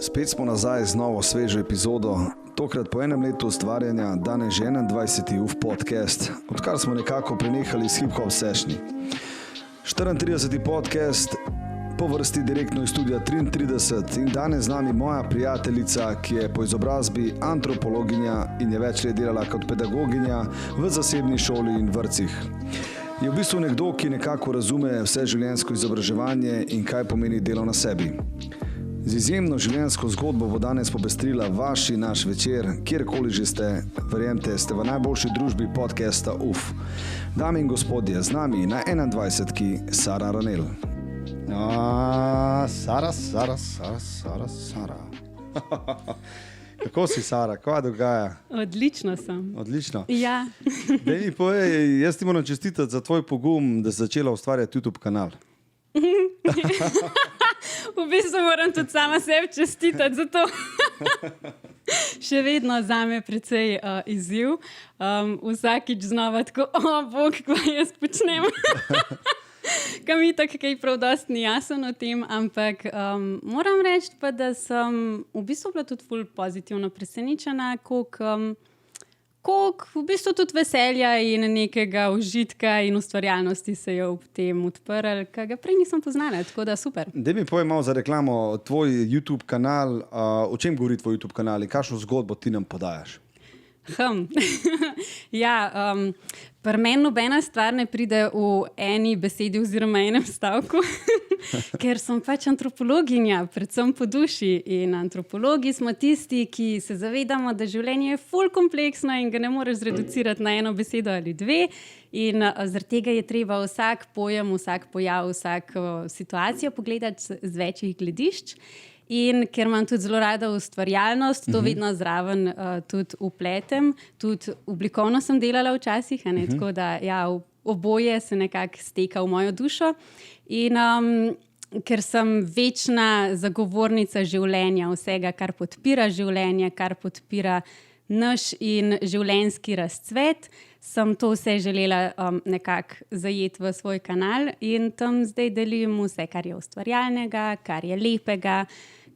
Spet smo nazaj z novo svežo epizodo, tokrat po enem letu ustvarjanja, danes že 21. UF podcast, odkar smo nekako prenehali s hip-hop sešni. 34. podcast, po vrsti direktno iz studia 33 in danes z nami moja prijateljica, ki je po izobrazbi antropologinja in je več let delala kot pedagoginja v zasebni šoli in vrtcih. Je v bistvu nekdo, ki nekako razume vse življenjsko izobraževanje in kaj pomeni delo na sebi. Z izjemno življenjsko zgodbo bo danes popestrila naš večer, kjerkoli že ste, verjemte, ste v najboljši družbi podcasta UF. Dame in gospodje, z nami na 21. Sara Ranel. Sara. Kako si, Sara? Kaj dogaja? Odlično sem. Odlično? Ja. Dej mi povej, jaz ti moram čestitati za tvoj pogum, da si začela ustvarjati YouTube kanal. V bistvu moram tudi sama sebi čestitati za to. Še vedno zame precej izziv. Vsakič znova tako, bog, kaj jaz počnem. Kam itak kaj prav dosti ni jasen o tem, ampak moram reči pa, da sem v bistvu bila tudi ful pozitivno presenečena, koliko v bistvu tudi veselja in nekega užitka in ustvarjalnosti se je ob tem odprl, ki ga prej nisem poznala, tako da super. Daj mi povej malo za reklamo, tvoj YouTube kanal, o čem govori tvoj YouTube kanal in kakšno zgodbo ti nam podajaš? Ja, pri meni nobena stvar ne pride v eni besedi oziroma enem stavku, ker sem pač antropologinja, predvsem po duši. In antropologi smo tisti, ki se zavedamo, da življenje je ful kompleksno in ga ne moreš zreducirati na eno besedo ali dve. In zaradi tega je treba vsak pojem, vsak pojav, vsako situacijo pogledati z večjih gledišč. In ker imam tudi zelo rada ustvarjalnost, to vedno zraven tudi upletem. Tudi oblikovno sem delala včasih, tako da ja, oboje se nekako steka v mojo dušo. In ker sem večna zagovornica življenja, vsega, kar podpira življenje, kar podpira naš in življenjski razcvet, sem to vse želela nekako zajeti v svoj kanal in tam zdaj delim vse, kar je ustvarjalnega, kar je lepega,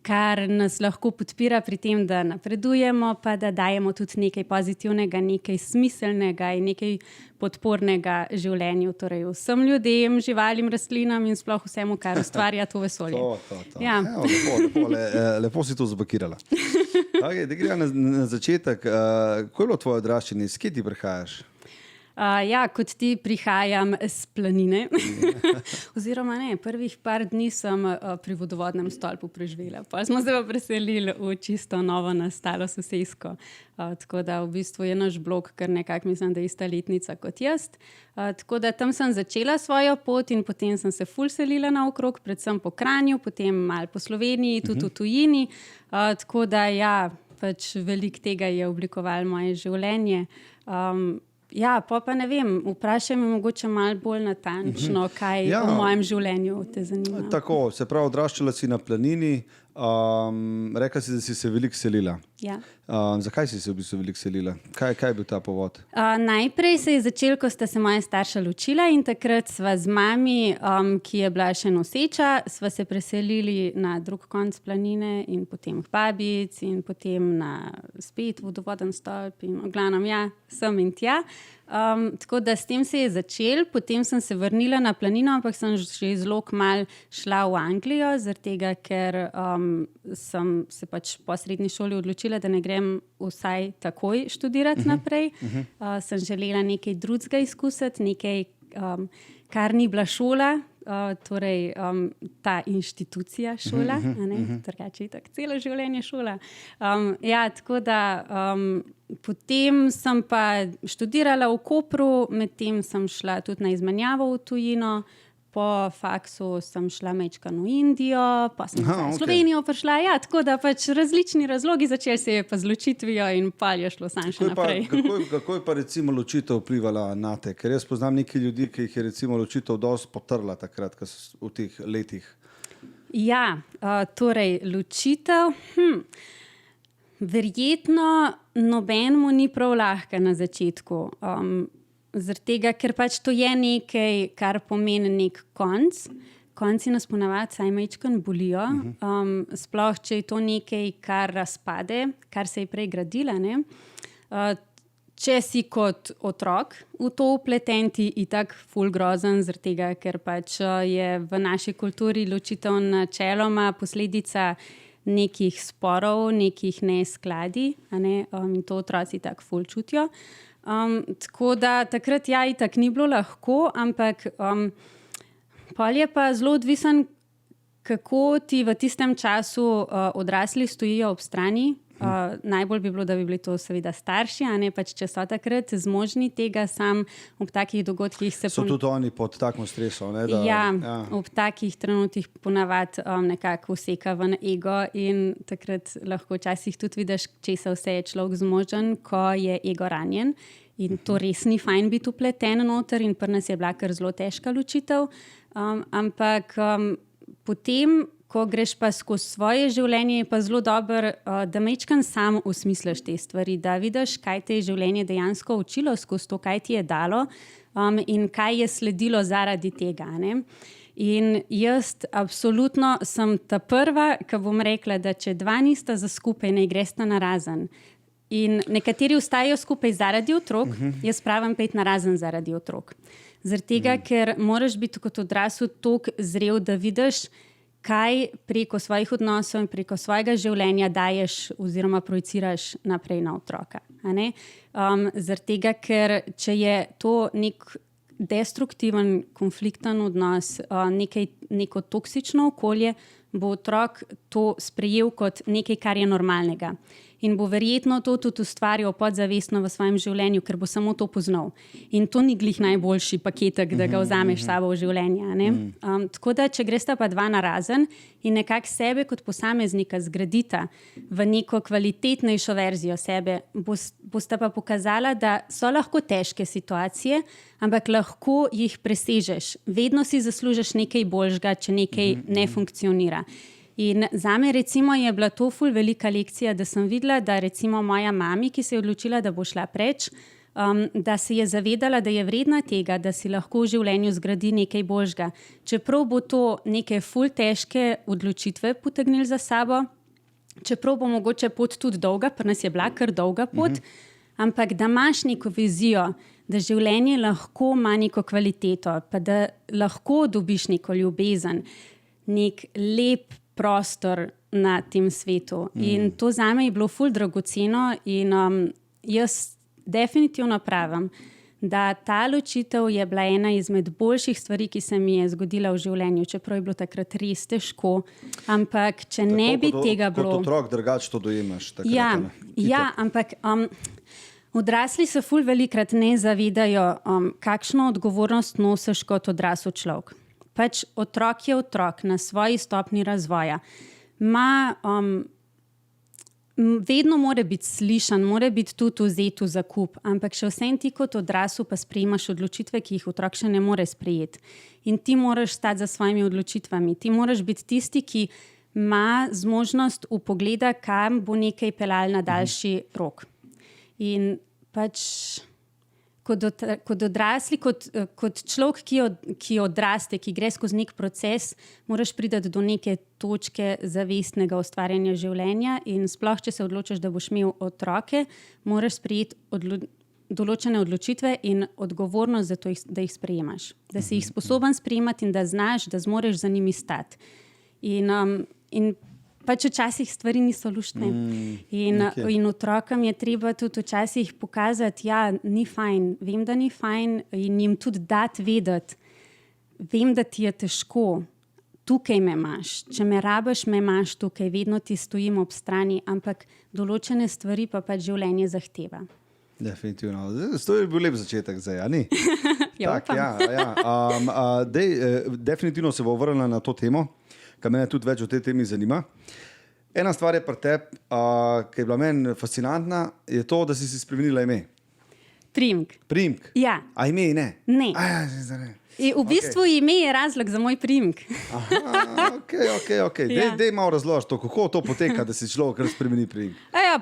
kar nas lahko podpira pri tem, da napredujemo, pa da dajemo tudi nekaj pozitivnega, nekaj smiselnega in nekaj podpornega življenju, torej vsem ljudem, živalim, rastlinam in sploh vsemu, kar ustvarja to vesolje. To. Ja. Lepo si to zapakirala. Okay, da gre na začetek. Ko je bilo tvoje odraščanje? S kje ti prihajaš? Ja, kot ti prihajam z planine. Oziroma ne, prvih par dni sem pri vodovodnem stolpu preživela. Pa smo se pa preselili v čisto novo nastalo sosesko. Tako da v bistvu je naš blok, kar nekako mislim, da je ista letnica kot jaz. Tako da tam sem začela svojo pot in potem sem se ful selila naokrog, predvsem po Kranju, potem malo po Sloveniji, tudi v tujini. Tako da ja, pač veliko tega je oblikovalo moje življenje. Ja, pa ne vem, vprašaj me mogoče malo bolj natančno, kaj v mojem življenju te zanima. Tako, se pravi, odraščala si na planini, rekla si, da si se veliko selila. Ja. Zakaj si se v bistvu veliko selila? Kaj je bil ta povod? Najprej se je začelo, ko sta se moja starša ločila in takrat sva z mami, ki je bila še noseča, sva se preselili na drug konec planine in potem k babic in potem na spet vodovoden stolp in glavnem ja, sem in tja. Tako da s tem se je začel, potem sem se vrnila na planino, ampak sem že zelo kmalu šla v Anglijo, zaradi tega, ker sem se pač po srednji šoli odločila, da ne grem vsaj takoj študirati naprej. Sem želela nekaj drugega izkusiti, nekaj, kar ni bila šola, torej ta inštitucija šola, drugače je tako celo življenje šola. Ja, tako da potem sem pa študirala v Kopru, medtem sem šla tudi na izmenjavo v tujino, po faksu sem šla majčkeno v Indijo, pa sem v Slovenijo prišla, ja, tako da pač različni razlogi, začeli se je pa z ločitvijo in pa je šlo sam še naprej. Kako je pa recimo ločitev vplivala na te? Ker jaz poznam nekaj ljudi, ki jih je recimo ločitev dosti potrla takrat, v teh letih. Ja, torej ločitev, verjetno nobenemu ni prav lahko na začetku. Zaradi tega, ker pač to je nekaj, kar pomeni nek konc, konci nas ponavadi saj majčkeno bolijo, sploh če je to nekaj, kar razpade, kar se je prej gradila, ne. Če si kot otrok v to vpleten, ti itak ful grozen, zaradi tega, ker pač je v naši kulturi ločitev načeloma posledica nekih sporov, nekih neskladij, a ne, in to otroci tak ful čutijo. Tako da takrat itak ni bilo lahko, ampak pol je pa zelo odvisen, kako ti v tistem času odrasli stojijo ob strani. Najbolj bi bilo, da bi bili to seveda starši, a ne, pač če so takrat zmožni tega, sam ob takih dogodkih se... So tudi oni pod takim stresom, ne? Ob takih trenutkih ponavadi nekako useka ven ego in takrat lahko včasih tudi vidiš, česa vse je človek zmožen, ko je ego ranjen. In to res ni fajn biti vpleten noter in pri nas je bila kar zelo težka ločitev. Ampak potem, ko greš pa skozi svoje življenje, je pa zelo dobro, da majčkeno sam osmisliš te stvari, da vidiš, kaj te je življenje dejansko učilo skozi to, kaj ti je dalo in kaj je sledilo zaradi tega, ne. In jaz absolutno sem ta prva, ki bom rekla, da če dva nista za skupaj, ne gresta narazen. In nekateri ostajajo skupaj zaradi otrok, jaz pravim pet narazen zaradi otrok. Zaradi tega, ker moraš biti kot odrasel toliko zrel, da vidiš, kaj preko svojih odnosov in preko svojega življenja daješ oziroma projiciraš naprej na otroka. Zaradi tega, ker če je to nek destruktiven, konflikten odnos, neko toksično okolje, bo otrok to sprejel kot nekaj, kar je normalnega. In bo verjetno to tudi ustvarjal podzavestno v svojem življenju, ker bo samo to poznal. In to ni glih najboljši paketek, da ga vzameš s sabo v življenje. Ne? Tako da, če gresta pa dva narazen in nekako sebe kot posameznika zgradita v neko kvalitetnejšo verzijo sebe, bosta pa pokazala, da so lahko težke situacije, ampak lahko jih presežeš. Vedno si zaslužiš nekaj boljšega, če nekaj ne funkcionira. In zame recimo je bila to ful velika lekcija, da sem videla, da recimo moja mami, ki se je odločila, da bo šla preč, da se je zavedala, da je vredna tega, da si lahko v življenju zgradi nekaj boljšega. Čeprav bo to neke ful težke odločitve potegnili za sabo, čeprav bo mogoče pot tudi dolga, pri nas je bila kar dolga pot, ampak da imaš neko vizijo, da življenje lahko ima neko kvaliteto, pa da lahko dobiš neko ljubezen, nek lep prostor na tem svetu. In to zame je bilo ful dragoceno in jaz definitivno pravim, da ta ločitev je bila ena izmed boljših stvari, ki se mi je zgodila v življenju, čeprav je bilo takrat res težko, ampak če tako ne bi tega bilo... Kot otrok drugače to dojemaš. Ampak odrasli se ful velikrat ne zavedajo, kakšno odgovornost nosiš kot odrasel človek. Pač otrok je otrok na svoji stopni razvoja. Vedno mora biti slišan, mora biti tudi vzet v zakup, ampak še vsem ti kot odrasel pa sprejemaš odločitve, ki jih otrok še ne more sprejeti. In ti moraš stati za svojimi odločitvami. Ti moraš biti tisti, ki ima zmožnost vpogleda, kam bo nekaj peljal na daljši rok. In pač... Kot odrasli, kot človek, ki odraste, ki gre skozi nek proces, moraš priti do neke točke zavestnega ustvarjanja življenja in sploh, če se odločiš, da boš imel otroke, moraš sprejeti določene odločitve in odgovornost za to, da jih sprejemaš. Da si jih sposoben sprejemati in da znaš, da zmoreš za njimi stati. In pač včasih stvari niso luštne. In otrokom je treba tudi včasih pokazati, ja, ni fajn, vem, da ni fajn in jim tudi dati vedeti, vem, da ti je težko, tukaj me imaš, če me rabiš, me imaš tukaj, vedno ti stojim ob strani, ampak določene stvari pa pač življenje zahteva. Definitivno. To je bil lep začetek zdaj, a ni? Definitivno se bo vrnila na to temo, kar mene tudi več o tej temi zanima. Ena stvar je pri tebi, ki je bila meni fascinantna, je to, da si spremenila ime. Priimk. Priimk? Ja. A ime ne? Ne. V bistvu ime je razlog za moj priimek. Okay. Dej malo razložiti, kako to poteka, da si človek kar spremeni priimek.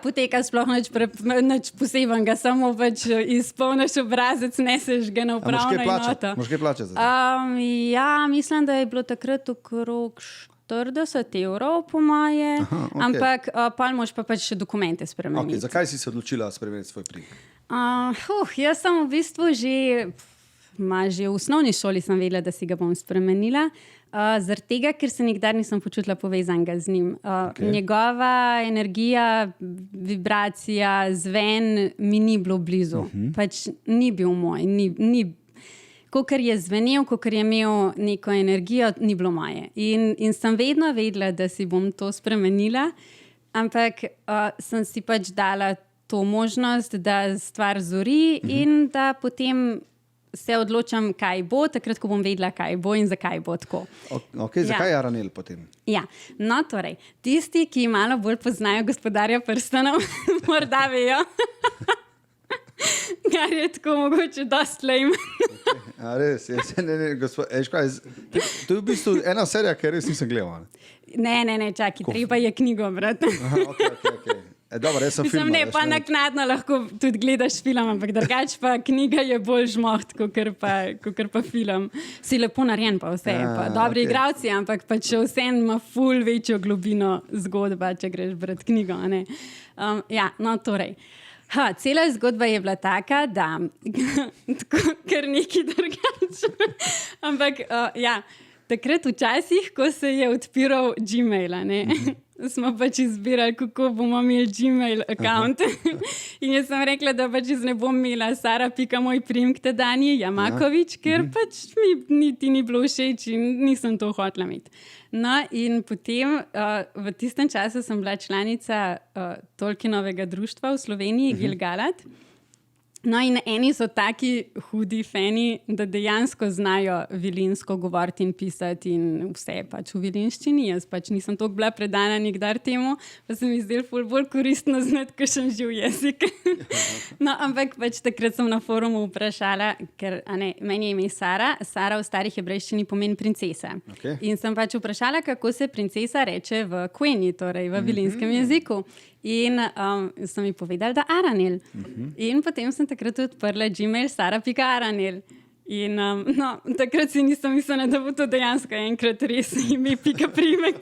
Poteka sploh nič posebenega, samo pač izpolniš obrazec, neseš ga na upravno enoto. Moš kaj plačati za to? Mislim, da je bilo takrat okrog 40 evrov po moje, ampak pa moš pa pač še dokumente spremeniti. Zakaj si se odločila spremeniti svoj priimek? Jaz sem v bistvu že v osnovni šoli sem vedela, da si ga bom spremenila, zaradi tega, ker se nikdar nisem počutila povezanega z njim. Njegova energija, vibracija, zven mi ni bilo blizu. Pač ni bil moj, kakor je zvenel, kakor je imel neko energijo, ni bilo moje. In sem vedno vedela, da si bom to spremenila, ampak sem si pač dala to možnost, da stvar zori in da potem se odločam, kaj bo, takrat, ko bom vedela, kaj bo in zakaj bo tako. Zakaj Aranel potem? Torej, tisti, ki malo bolj poznajo Gospodarja prstanov, morda vejo, kar je tako mogoče dost lame. Res, to je v bistvu ena serija, ki res nisem gledal. Ne, čakaj, treba je knjigo brati. Dobro, jaz sem film. Pa naknadno lahko tudi gledaš film, ampak drugače pa knjiga je bolj žmoht, kakor pa film. Si lepo narejen pa vse, pa dobri igralci, ampak pa če vse ima ful večjo globino zgodba, če greš brati knjigo. Torej. Cela zgodba je bila taka, da ker nekaj drugače. Ampak takrat včasih, ko se je odpiral Gmail, smo pač izbirali, kako bomo imeli Gmail account. In jaz sem rekla, da pač ne bom imela Sara.moj priimek tedanji Jamakovič, ker pač mi niti ni bilo všeč in nisem to hotela imeti. No, in potem v tistem času sem bila članica Tolkienovega društva v Sloveniji, Gilgalad. No, in eni so taki hudi fani, da dejansko znajo vilinsko govoriti in pisati in vse pač v vilinščini. Jaz pač nisem toliko bila predana nikdar temu, pa se mi zdelo ful bolj koristno znati kakšen živ jezik. No, ampak pač takrat sem na forumu vprašala, ker meni je ime Sara. Sara v stari hebrejščini pomeni princesa. In sem pač vprašala, kako se princesa reče v Queni, torej v vilinskem jeziku. In so mi povedali, da Aranel. In potem sem takrat odprla Gmail Sara.Aranel. In takrat si nisem mislila, da bo to dejansko enkrat res ime ime.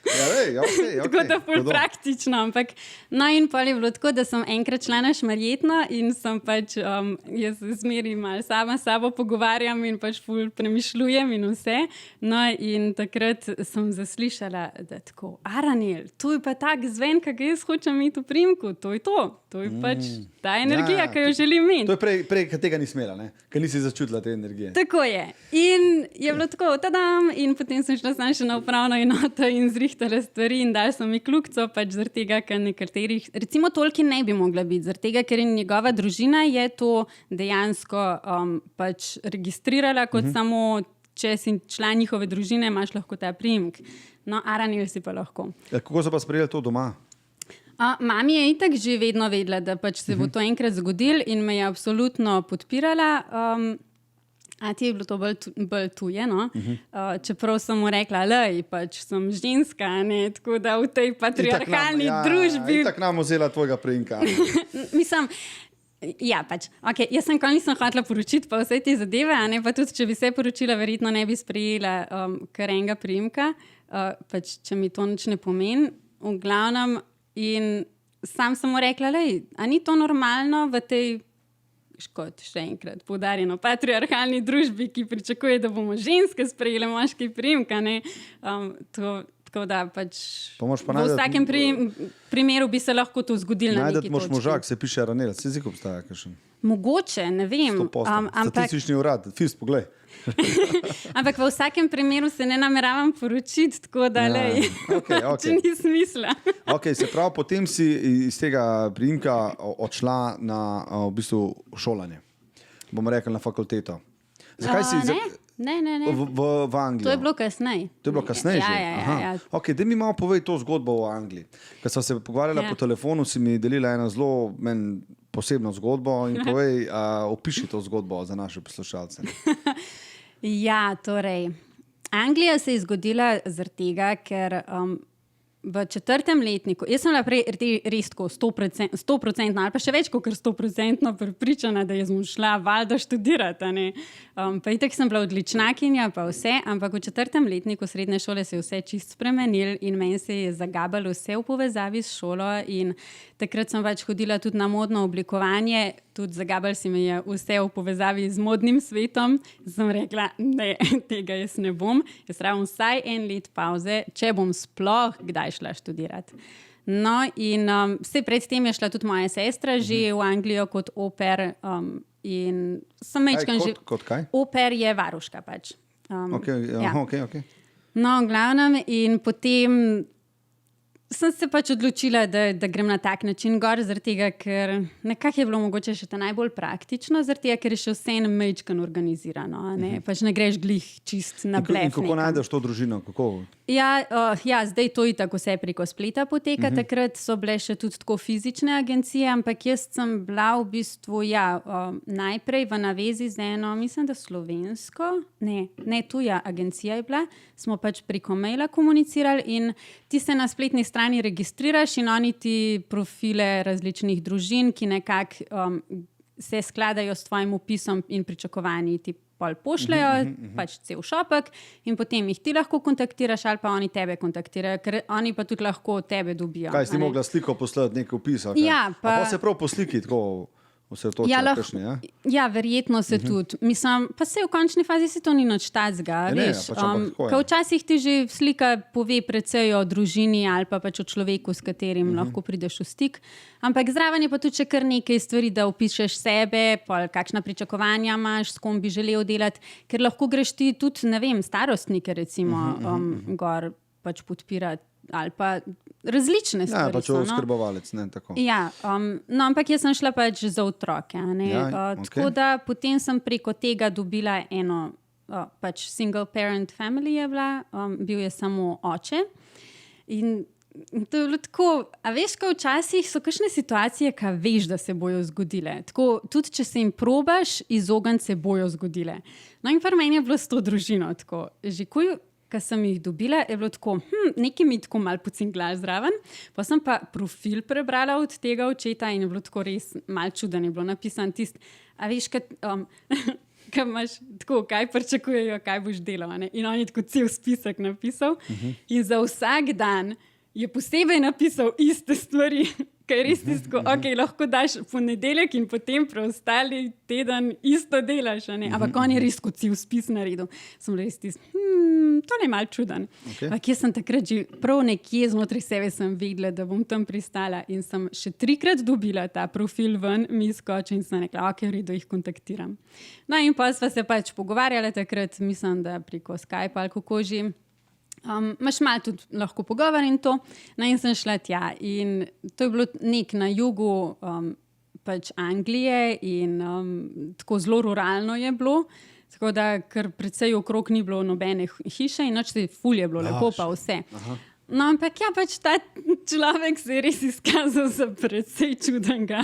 Tako da ful praktično, ampak in pol je bilo tako, da sem enkrat šla na Šmarjetno in sem pač jaz zmeri malo sama s sabo pogovarjam in pač ful premišljujem in vse. No, in takrat sem zaslišala, da tako, Aranel, to je pa tak zven, kak jaz hočem imeti v priimku, to je to. To je pač ta energija, ki jo želim imeti. To je prej tega ni smela, ne? Ker nisi začutila te energije. Tako je. In je bilo tako, tadam, in potem sem šla sam še na upravno enoto in zrihtala stvari in dali so mi kljukico, pač zaradi tega, ker nekaterih, recimo Tolkien ne bi mogla biti, zaradi tega, ker njegova družina je to dejansko pač registrirala kot samo, če si član njihove družine, imaš lahko ta priimek. No, Aranel si pa lahko. Kako so pa sprejeli to doma? Mami je itak že vedno vedela, da pač se bo to enkrat zgodilo in me je absolutno podpirala. Ti je bilo to bolj tuje, no? Čeprav sem mu rekla, lej, pač sem ženska, ne? Tako da v tej patriarhalni družbi... Itak nam vzela tvojega priimka. Mislim, pač, jaz sem nisem hotela poročiti pa vse te zadeve, pa tudi, če bi se poročila, verjetno ne bi sprejela kar enega priimka, pač, če mi to nič ne pomeni. V glavnem, in sam sem mu rekla, lej, a ni to normalno v tej, kot še enkrat poudarjeno, patriarhalni družbi, ki pričakuje, da bomo ženske sprejele moški priimka, ne? Tako da pač v vsakem primeru bi se lahko to zgodilo na neki točki. Najdete moš možak, se piše Aranel, se jezik obstaja kakšen? Mogoče, ne vem. 100%. Statistični urad, FIS, poglej. Ampak v vsakem primeru se ne nameravam poročiti, tako da če ni smisla. Se pravi, potem si iz tega priimka odšla na v bistvu šolanje. Bomo rekli na fakulteto. Zakaj si... Ne. V Angliji. To je bilo kasneje. To je bilo kasneje že? Ja. Daj mi malo povej to zgodbo o Angliji. Ker sem se pogovarjala po telefonu, si mi delila eno zelo posebno zgodbo in povej, opiši to zgodbo za naše poslušalce. Ja, torej, Anglija se je zgodila zaradi tega, ker v 4. letniku, jaz sem bila prej res tako 100%, ali pa še več kot 100% prepričana, da jaz bom šla valjda študirati. Pa itak sem bila odličnakinja, pa vse, ampak v 4. letniku srednje šole se je vse čist spremenil in meni se je zagabalo vse v povezavi s šolo in takrat sem pač hodila tudi na modno oblikovanje, tudi zagabal si mi je vse v povezavi z modnim svetom. Sem rekla, ne, tega jaz ne bom. Jaz rabim vsaj 1 let pauze, če bom sploh kdaj šla študirati. No in predtem je šla tudi moja sestra že v Anglijo kot au pair in sem mečkan že... Kot kaj? Au pair je varuška pač. Okay. No, v glavnem in potem sem se pač odločila, da grem na tak način gor, zaradi tega, ker nekako je bilo mogoče še ta najbolj praktično, zaradi tega, ker je še vse mečkan organizirano. Pač ne greš glih čist na blef. In kako najdeš to družino? Kako? Ja, zdaj to itak vse preko spleta poteka. Takrat so bile še tudi tako fizične agencije, ampak jaz sem bila v bistvu najprej v navezi z eno, mislim, da slovensko, ne tuja agencija je bila, smo pač preko maila komunicirali in ti se na spletni strani registriraš in oni ti profile različnih družin, ki nekako se skladajo s tvojim opisom in pričakovanji ti pol pošljajo, pač cel šopek in potem jih ti lahko kontaktiraš ali pa oni tebe kontaktirajo, ker oni pa tudi lahko tebe dobijo. Kaj, si mogla sliko poslati, nekaj opisa? Ja, pa se prav po sliki tako vse to kakšne, ja? Ja, verjetno se tudi. Mislim, pa se v končni fazi se to ni nič tacga, veš. Ko včasih ti že slika pove precej o družini ali pa pač o človeku, s katerim lahko prideš v stik. Ampak zraven je pa tudi še kar nekaj stvari, da opišeš sebe, pol kakšna pričakovanja imaš, s kom bi želel delati, ker lahko greš ti tudi, ne vem, starostnike recimo gor pač podpirati ali pa različne stvari. Ja, pač oskrbovalec, ne tako. Ja, no, ampak jaz sem šla pač za otroke. Tako da potem sem preko tega dobila eno, pač single parent family je bila, bil je samo oče. In to je bilo tako, a veš, ko včasih so kakšne situacije, ka veš, da se bojo zgodile. Tako, tudi če se jim probaš, izogniti se bojo zgodile. No in par meni je bilo s to družino tako. Že ko sem jih dobila, je bilo tako, nekaj mi tako malo pocinglaš zraven. Pa sem pa profil prebrala od tega očeta in je bilo tako res malo čuden, je bilo napisan tist, a veš, kaj imaš tako, kaj pričakujejo, kaj boš delal. In on je tako cel spisek napisal in za vsak dan je posebej napisal iste stvari, kaj je res tisto, lahko daš ponedeljek in potem preostali teden isto delaš, ampak on je res kot cel spis naredil. Sem res tisto, to je malo čuden. Ampak jaz sem takrat že prav nekje znotraj sebe sem vedela, da bom tam pristala in sem še 3-krat dobila ta profil ven, mi skoči in sem rekla, v redu, jih kontaktiram. No in pa sva se pač pogovarjala takrat, mislim, da preko Skype ali kako že. Imaš malo tudi lahko pogovor in to. No in sem šla tja in to je bilo nek na jugu pač Anglije in tako zelo ruralno je bilo, tako da ker precej okrog ni bilo nobene hiše in nič ful je bilo lepo pa vse. No, ampak ja, pač ta človek se je res izkazal za precej čudenga.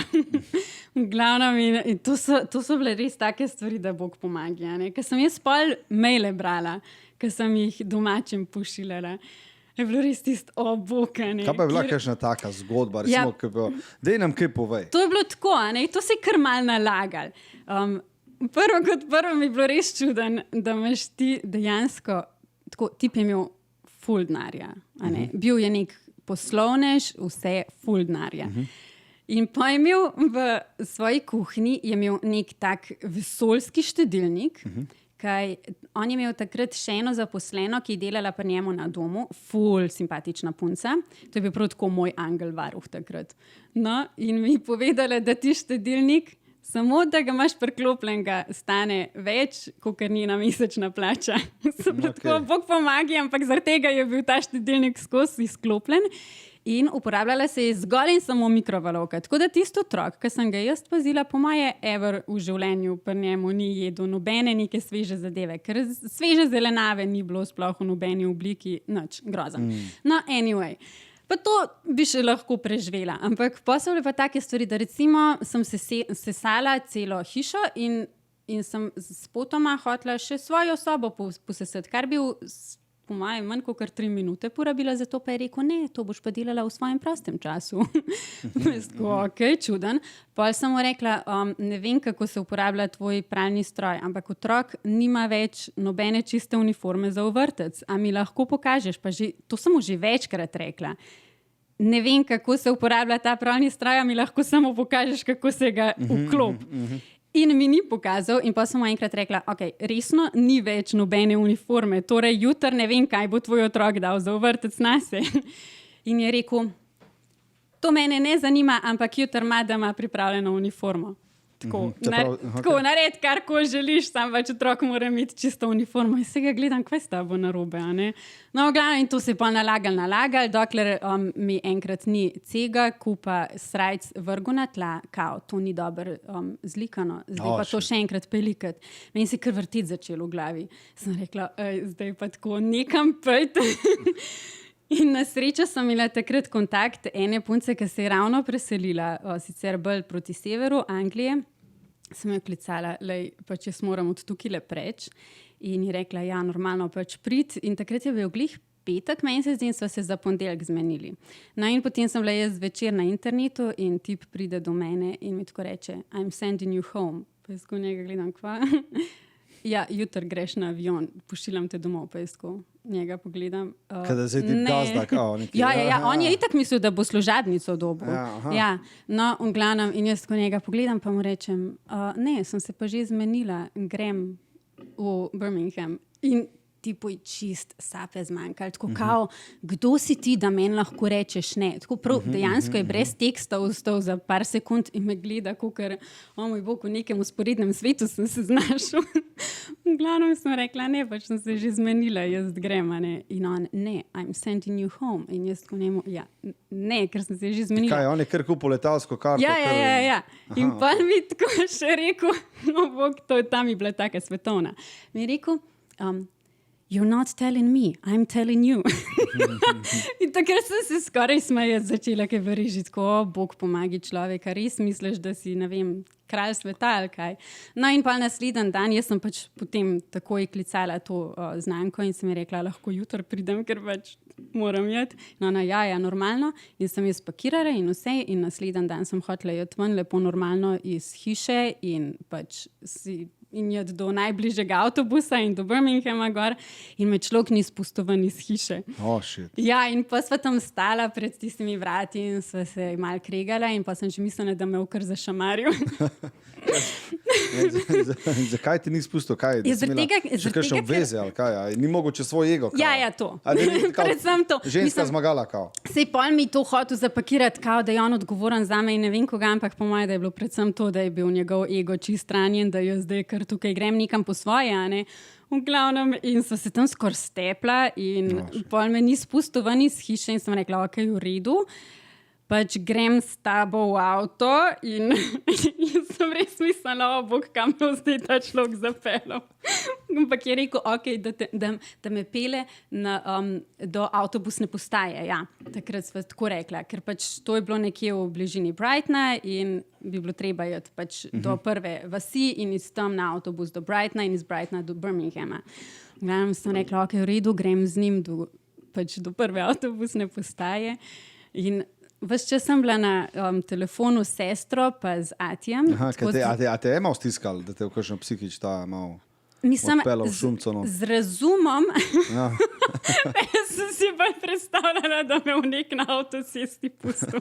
V glavnem, in to so bile res take stvari, da Bog pomaga. Ker sem jaz pol maile brala, ker sem jih domačim pošiljala. Je bilo res tisto, Bog. Kaj pa je bila kakšna taka zgodba? Recimo, daj nam kaj povej. To je bilo tako, to se je kar mal nalagal. Prvo kot prvo mi je bilo res čuden, da imaš ti dejansko, tako, tip je imel ful denarja. Bil je nek poslovnež, vse ful denarja. In pa je imel v svoji kuhinji nek tak vesoljski štedilnik, kaj on je imel takrat še eno zaposleno, ki je delala pri njemu na domu, ful simpatična punca. To je bil prav tako moj angel varuh takrat. No, in mi je povedala, da ti štedilnik, samo da ga imaš priklopljenega, stane več, kakor njena mesečna plača. Tako, Bog pomagi, ampak zaradi tega je bil ta štedilnik skozi izklopljen in uporabljala se je zgolj in samo mikrovalovka. Tako da tisto otrok, ki sem ga jaz pazila, po moje ever v življenju pri njemu ni jedel nobene neke sveže zadeve, ker sveže zelenave ni bilo sploh v nobeni obliki, nič, grozen. No, anyway. Pa to bi še lahko preživela. Ampak posebej pa take stvari, da recimo sem sesala celo hišo in sem s potoma hotela še svojo sobo posesati, kar bi po mojem manj kot 3 minute porabila, zato pa je rekel, ne, to boš pa delala v svojem prostem času. Ok, čuden. Pol sem mu rekla, ne vem, kako se uporablja tvoj pralni stroj, ampak otrok nima več nobene čiste uniforme za v vrtec. A mi lahko pokažeš? Pa že, to sem mu že večkrat rekla. Ne vem, kako se uporablja ta pralni stroj, a mi lahko samo pokažeš, kako se ga vklop. In mi ni pokazal in pa sem mu enkrat rekla, ok, resno ni več nobene uniforme, torej jutri ne vem, kaj bo tvoj otrok dal za v vrtec nase. In je rekel, to mene ne zanima, ampak jutri ima pripravljeno uniformo. Tako, naredi karkoli želiš, sam pač otrok mora imeti čisto uniformo. In se ga gledam, kaj s tabo narobe, a ne? No, glavno, in to se je pa nalagal, dokler mi enkrat ni cega kupa srajc vrgu na tla, kao, to ni dobro zlikano, zdaj pa to še enkrat pelikati. Meni se kar vrtiti začelo v glavi. Sem rekla, zdaj pa tako nekam pejte. In na srečo sem imela takrat kontakt ene punce, ki se je ravno preselila, sicer bolj proti severu Anglije. Sem jo klicala, pač jaz moram od tukaj le preč. In je rekla, ja, normalno pač prid. In takrat je bil glih petek, meni se zdi, in sva se za ponedeljek zmenili. No in potem sem bila jaz večer na internetu in tip pride do mene in mi tako reče, I'm sending you home. Pa jaz ko njega gledam, kva? Ja, jutri greš na avion, pošiljam te domov, pa jaz ko njega pogledam. Kada zdaj ti gazda, kao neki. Ja, on je itak mislil, da bo služabnico dobil. Ja, no, v glavnem, in jaz ko njega pogledam, pa mu rečem, ne, sem se pa že zmenila, grem v Birmingham. In tipo je čist sape zmanjkali. Tako kao, kdo si ti, da meni lahko rečeš ne? Tako prav, dejansko je brez teksta ostal za par sekund in me gleda, kakor, moj bog, v nekem usporednem svetu sem se znašel. Glavno sem rekla, ne, pač sem se že zmenila, jaz grem, ne. In on, ne, I'm sending you home. In jaz tako njemu, ja, ne, ker sem se že zmenila. Kaj, on je kar kupil letalsko karto? Ja. In pa mi tako še rekel, no bog, ta mi bila taka svetovna. Mi je rekel, you're not telling me, I'm telling you. In takrat sem se skoraj smejati začela, kaj veriži tako, Bog pomagi človeka, res misliš, da si, ne vem, kralj sveta ali kaj. No in pa naslednji dan, jaz sem pač potem takoj klicala to znanko in sem ji rekla, lahko jutri pridem, ker pač moram jeti. No, ja, normalno. In sem jaz pakirala in vse in naslednji dan sem hotela jeti ven, lepo normalno iz hiše in pač in jeti do najbližjega avtobusa in do Birminghama gor in me človek ni spustil ven iz hiše. Shit. Ja, in pa sva tam stala pred tistimi vrati in sva se malo kregala in pa sem že mislila, da me kar zašamaril. Zakaj ti ni spustil? Kaj? Še kakšne obveze ali kaj? Ni mogoče svoj ego? Kao? Ja, to. Predvsem to. Ženska zmagala, kao. Sej pol mi to hotel zapakirati, kao, da je on odgovoren zame in ne vem koga, ampak po moje, da je bilo predvsem to, da je bil njegov ego čist ranjen, da jaz zdaj kar tukaj grem nekam po svoje, a ne? V glavnem, in so se tam skor stepla in pol me ni spustil ven iz hiše in sem rekla, ok, v redu. Pač grem s tabo v avto in sem res mislila, bog, kam me zdaj ta človek zapeljal. Ampak je rekel, ok, da me pele do avtobusne postaje. Ja, takrat sva tako rekla, ker pač to je bilo nekje v bližini Brightona in bi bilo treba jeti pač do prve vasi in iz tam na avtobus do Brightona in iz Brightona do Birminghama. Glavno sem rekla, ok, v redu, grem z njim do prve avtobusne postaje in ves čas sem bila na telefonu s sestro pa z Atijem. A te je malo stiskal, da te v kakšno psihič ta malo odpela v šumco? Z razumom. Ja. Jaz sem si bolj predstavljala, da me v nek na avtocesti pustil.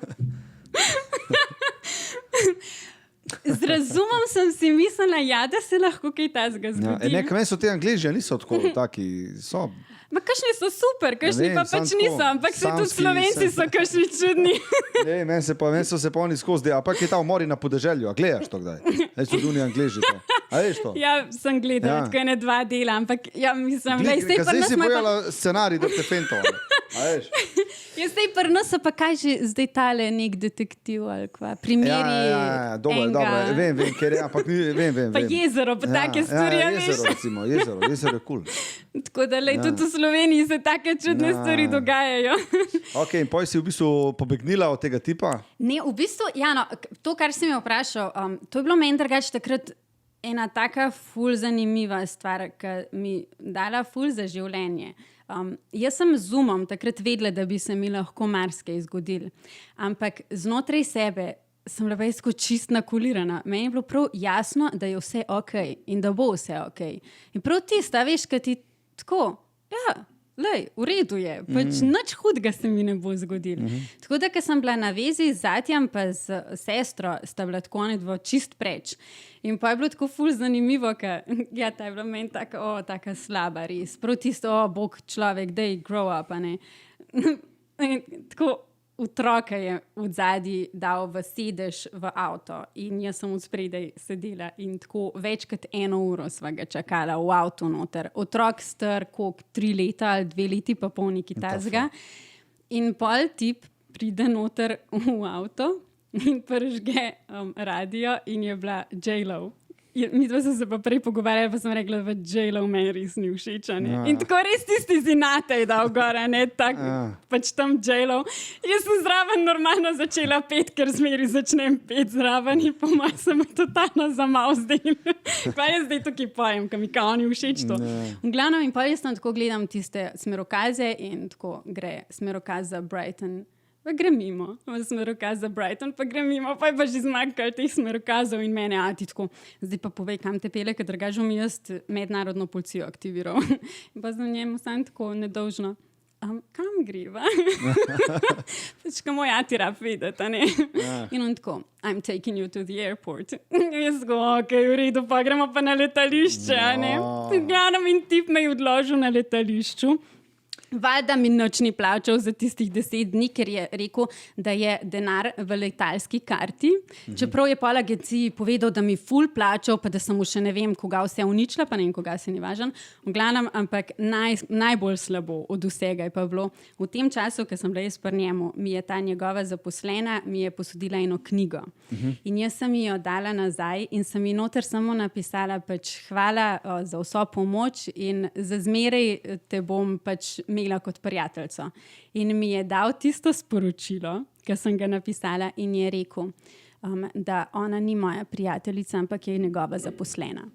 Z razumom sem si mislila, ja, da se lahko kaj tazga zgodi. Ja, meni so te Angliji niso tako taki, so... Ma kakšni so super, kakšni pa pač niso, ampak se tudi Slovenci so kakšni čudni. Meni so se pa oni skozi, ampak je ta umori na podeželju, a gledaš to kdaj? So tudi Angliji to. A veš to? Ja, sem gledala, tako ene 2 dela, ampak ja, mislim... Kaj si bojala scenarij, da te fentovali? A veš? Jaz zdaj pri nas pa kaj že zdaj tale nek detektiv ali kva, primeri dobro, vem, ker je, ampak vem. Pa jezero, pa take stvari, jezero, recimo, jezero je kul. Tako da tudi v Sloveniji se take čudne stvari dogajajo. Ok, in poj si v bistvu pobegnila od tega tipa? Ne, v bistvu, to, kar si me vprašal, to je bilo meni drugače takrat ena taka ful zanimiva stvar, ki mi dala ful za življenje. Jaz sem z umom takrat vedela, da bi se mi lahko marsikaj zgodilo, ampak znotraj sebe sem bila vejsko čist nakulirana. Meni je bilo prav jasno, da je vse ok in da bo vse ok. In prav tista, veš, kad ti tako, lej, v redu je, pač nič hudega se mi ne bo zgodilo. Tako da, ko sem bila na vezi z Zatjem pa z sestro, sta bila tako onedva čist preč. In pa je bilo tako ful zanimivo, ker ta je bila meni taka slaba res. Prav tisto, bog človek, daj grow up, a ne. Tako otroka je v zadnji dal v sedež v avto in jaz sem v spredaj sedela in tako več kot 1 uro sva ga čakala v avtu noter. Otrok star, koliko, 3 leta ali 2 leti pa pol nekaj tazga. In pol tip pride noter v avto in pržge radio in je bila J-Lo. Mi dva se pa prej pogovarjali, pa sem rekla, da J-Lo meni res ni všeč. In tako res tisti zinate je dal gor, pač tam J-Lo. Jaz sem zraven normalno začela pet, ker zmeri začnem pet zraven in po mojem sem totalno zamal zdaj. Pa jaz zdaj tukaj pojem, ker mi kao ni všeč to. V glavnem in pa jaz tam tako gledam tiste smerokaze in tako gre smerokaz za Brighton. Pa gre mimo, smerokaz za Brighton, pa gre mimo, pa je pa že zmanjkalo teh smerokazov in mene, ti tako, zdaj pa povej, kam te pele, ker drugače mi jaz mednarodno policijo aktiviral. In pa za njemu sam tako nedolžno, kam greva? Pač, ko moj ati rab vedeti, a ne? In on tako, I'm taking you to the airport. In jaz tako, ok, v redu, pa gremo pa na letališče, a ne? Glavno in tip me je odložil na letališču. Valjda mi nič ni plačal za tistih 10 dni, ker je rekel, da je denar v letalski karti. Čeprav je pol agenciji povedal, da mi ful plačal, pa da sem mu še ne vem, koga vse uničila, pa ne vem, koga se ni važen. V glavnem, ampak najbolj slabo od vsega je pa bilo. V tem času, ko sem bila jaz pri njemu, mi je ta njegova zaposlena, mi je posodila eno knjigo. In jaz sem jo dala nazaj in sem ji noter samo napisala, pač hvala za vso pomoč in za zmeraj te bom pač imela kot prijateljico. In mi je dal tisto sporočilo, ki sem ga napisala in je rekel, da ona ni moja prijateljica, ampak je njegova zaposlena.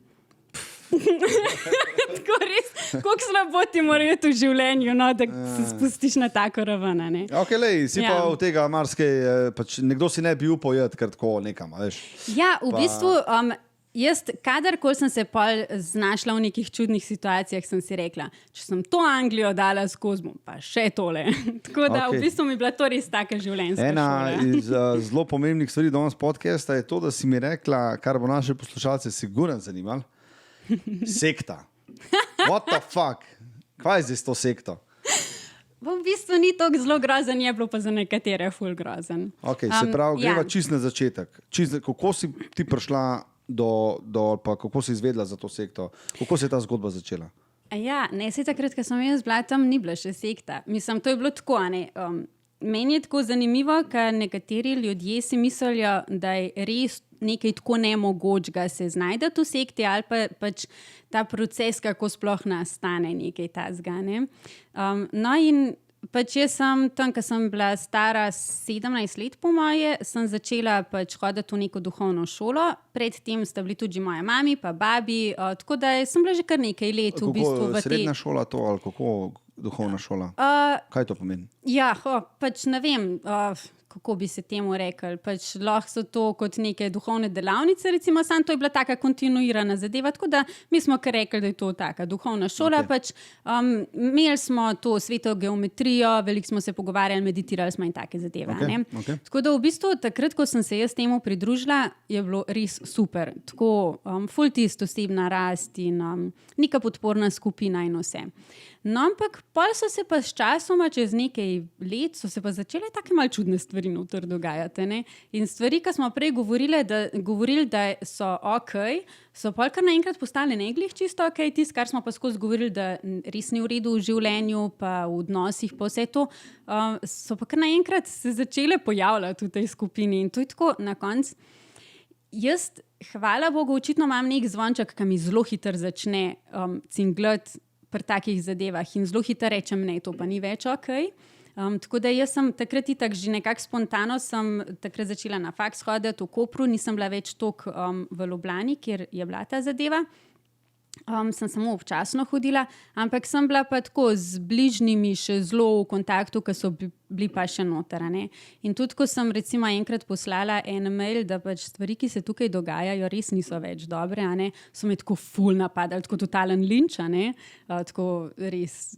Tako res, koliko slabo ti mora iti v življenju, da se spustiš na tako raven, ne? Ok, lej, si pa v tega marsikaj, pač nekdo si ne bi upal jeti, ker tako nekam, veš. Ja, v bistvu... Jaz, kadarkoli sem se pol znašla v nekih čudnih situacijah, sem si rekla, če sem to Anglijo dala skozi, bom pa še tole. Tako da v bistvu mi je bila to res taka življenjska šola. Ena iz zelo pomembnih stvari danes podcasta je to, da si mi rekla, kar bo naše poslušalce sigurno zanimalo. Sekta. What the fuck? Kaj je zdaj s to sekto? V bistvu ni tako zelo grozen, je bilo pa za nekatere ful grozen. Ok, se pravi, greva čist na začetek. Kako si ti prišla pa kako si izvedela za to sekto? Kako se je ta zgodba začela? Ja, ne, se takrat, ko sem jaz bila tam, ni bila še sekta. Mislim, to je bilo tako, ne. Meni je tako zanimivo, ker nekateri ljudje si mislijo, da je res nekaj tako nemogočega se znajdeti v sekti ali pa pač ta proces, kako sploh nastane nekaj tazga, ne. No in pač jaz sem tam, ko sem bila stara 17 let po moje, sem začela pač hoditi v neko duhovno šolo. Predtem sta bili tudi moja mami pa babi, tako da sem bila že kar nekaj let v bistvu v tej... Srednja šola to ali kako duhovna šola? Kaj to pomeni? Ja, pač ne vem, kako bi se temu rekli. Pač lahko so to kot neke duhovne delavnice, recimo, samo to je bila taka kontinuirana zadeva, tako da mi smo kar rekli, da je to taka duhovna šola. Okay. Pač imeli smo to sveto geometrijo, veliko smo se pogovarjali, meditirali smo in take zadeve. Okay. Ne? Okay. Tako da v bistvu takrat, ko sem se jaz temu pridružila, je bilo res super. Tako ful tisto osebna rast in neka podporna skupina in vse. No, ampak pol so se pa s časoma, čez nekaj let, so se pa začele take malo čudne stvari stvari noter dogajate. Ne? In stvari, ki smo prej govorili, da so ok, so pol kar naenkrat postale neglih čisto ok, tisto, kar smo pa skozi govorili, da res ni v redu v življenju, pa v odnosih, pa vse to, so pa kar naenkrat se začele pojavljati v tej skupini. In to je tako na koncu. Jaz, hvala Bogu, očitno imam nek zvonček, ki mi zelo hitro začne cinglati pri takih zadevah in zelo hitro rečem, ne, to pa ni več ok. Tako da jaz sem takrat itak že nekako spontano sem takrat začela na faks hoditi v Kopru, nisem bila več toliko v Ljubljani, kjer je bila ta zadeva. Sem samo občasno hodila, ampak sem bila pa tako z bližnjimi še zelo v kontaktu, ki so bili pa še noter. Ne? In tudi, ko sem recimo enkrat poslala en mail, da pač stvari, ki se tukaj dogajajo, res niso več dobre, so me tako ful napadali, tako totalen linč, tako res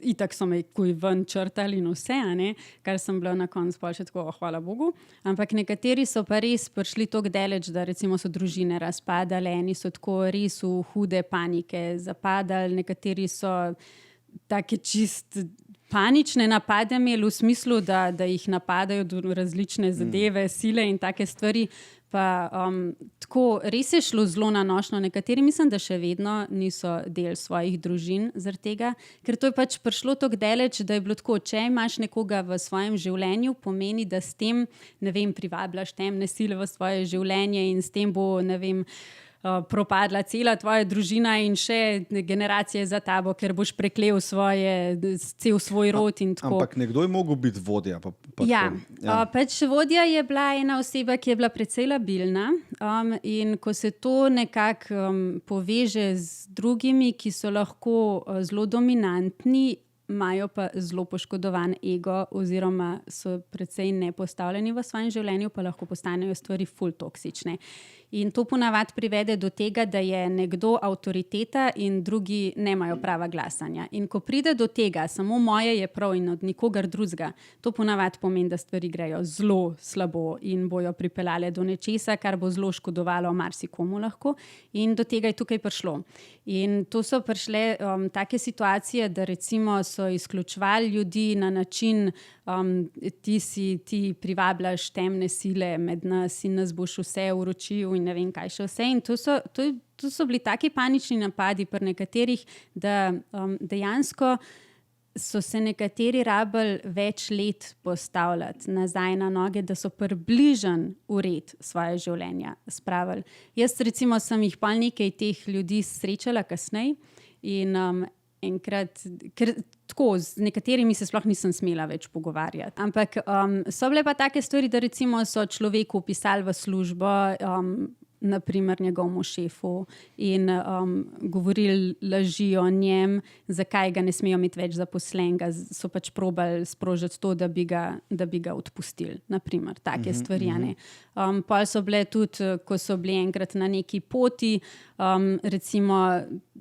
itak so me kuj ven črtali in vse, kar sem bila na koncu pol še tako, hvala Bogu. Ampak nekateri so pa res prišli toliko daleč, da recimo so družine razpadale, eni so tako res v hude panike zapadali, nekateri so take čist panične napade imeli v smislu, da jih napadajo do različne zadeve, sile in take stvari. Pa tako res je šlo zelo na nošno. Nekateri mislim, da še vedno niso del svojih družin zaradi tega, ker to je pač prišlo tako daleč, da je bilo tako, če imaš nekoga v svojem življenju, pomeni, da s tem, ne vem, privabljaš temne sile v svoje življenje in s tem bo, ne vem, propadla cela tvoja družina in še generacije za tabo, ker boš preklel cel svoj rod in tako. Ampak nekdo je mogel biti vodja. Pač vodja je bila ena oseba, ki je bila precej labilna in ko se to nekako poveže z drugimi, ki so lahko zelo dominantni, imajo pa zelo poškodovan ego oziroma so precej nepostavljeni v svojem življenju, pa lahko postanejo stvari ful toksične. In to ponavadi privede do tega, da je nekdo avtoriteta in drugi nemajo prava glasanja. In ko pride do tega, samo moje je prav in od nikogar drugega, to ponavadi pomeni, da stvari grejo zelo slabo in bojo pripeljale do nečesa, kar bo zelo škodovalo marsikomu lahko. In do tega je tukaj prišlo. In to so prišle take situacije, da recimo so izključevali ljudi na način, ti privabljaš temne sile med nas in nas boš vse uročil in ne vem kaj še vse. In to so bili taki panični napadi pri nekaterih, da dejansko so se nekateri rabili več let postavljati nazaj na noge, da so približen v red svoje življenja spravili. Jaz recimo sem jih pol nekaj teh ljudi srečala kasneje in enkrat, ker tako, z nekaterimi se sploh nisem smela več pogovarjati. Ampak so bile pa take stvari, da recimo so človeku pisali v službo, naprimer njegovemu šefu in govorili laži o njem, zakaj ga ne smejo imeti več zaposlenega, so pač probali sprožiti to, da bi ga odpustili, naprimer, take stvari. Pol so bile tudi, ko so bili enkrat na neki poti, recimo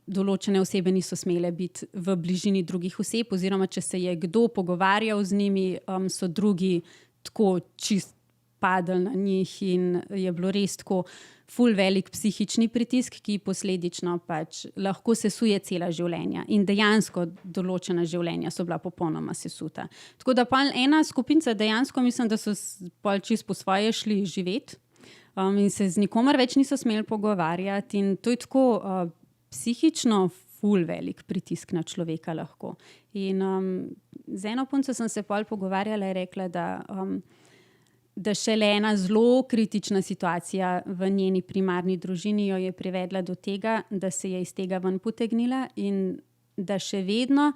določene osebe niso smele biti v bližini drugih oseb, oziroma če se je kdo pogovarjal z njimi, so drugi tako čist padli na njih in je bilo res tako ful velik psihični pritisk, ki posledično pač lahko sesuje cela življenja. In dejansko določena življenja so bila popolnoma sesuta. Tako da pa ena skupinca dejansko mislim, da so pol čist po svoje šli živeti in se z nikomer več niso smeli pogovarjati in to je tako psihično ful velik pritisk na človeka lahko. In z eno punco sem se pol pogovarjala in rekla, da šele ena zelo kritična situacija v njeni primarni družini jo je privedla do tega, da se je iz tega ven potegnila in da še vedno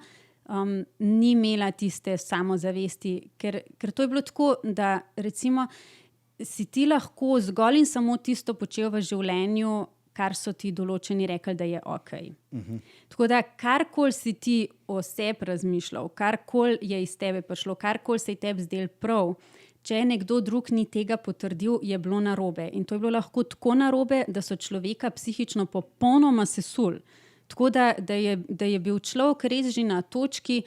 ni imela tiste samozavesti, ker to je bilo tako, da recimo si ti lahko zgolj in samo tisto počel v življenju, kar so ti določeni rekli, da je ok. Tako da karkoli si ti o sebi razmišljal, karkoli je iz tebe prišlo, karkoli se je tebi zdel prav, če nekdo drug ni tega potrdil, je bilo narobe. In to je bilo lahko tako narobe, da so človeka psihično popolnoma sesuli. Tako da je bil človek res že na točki,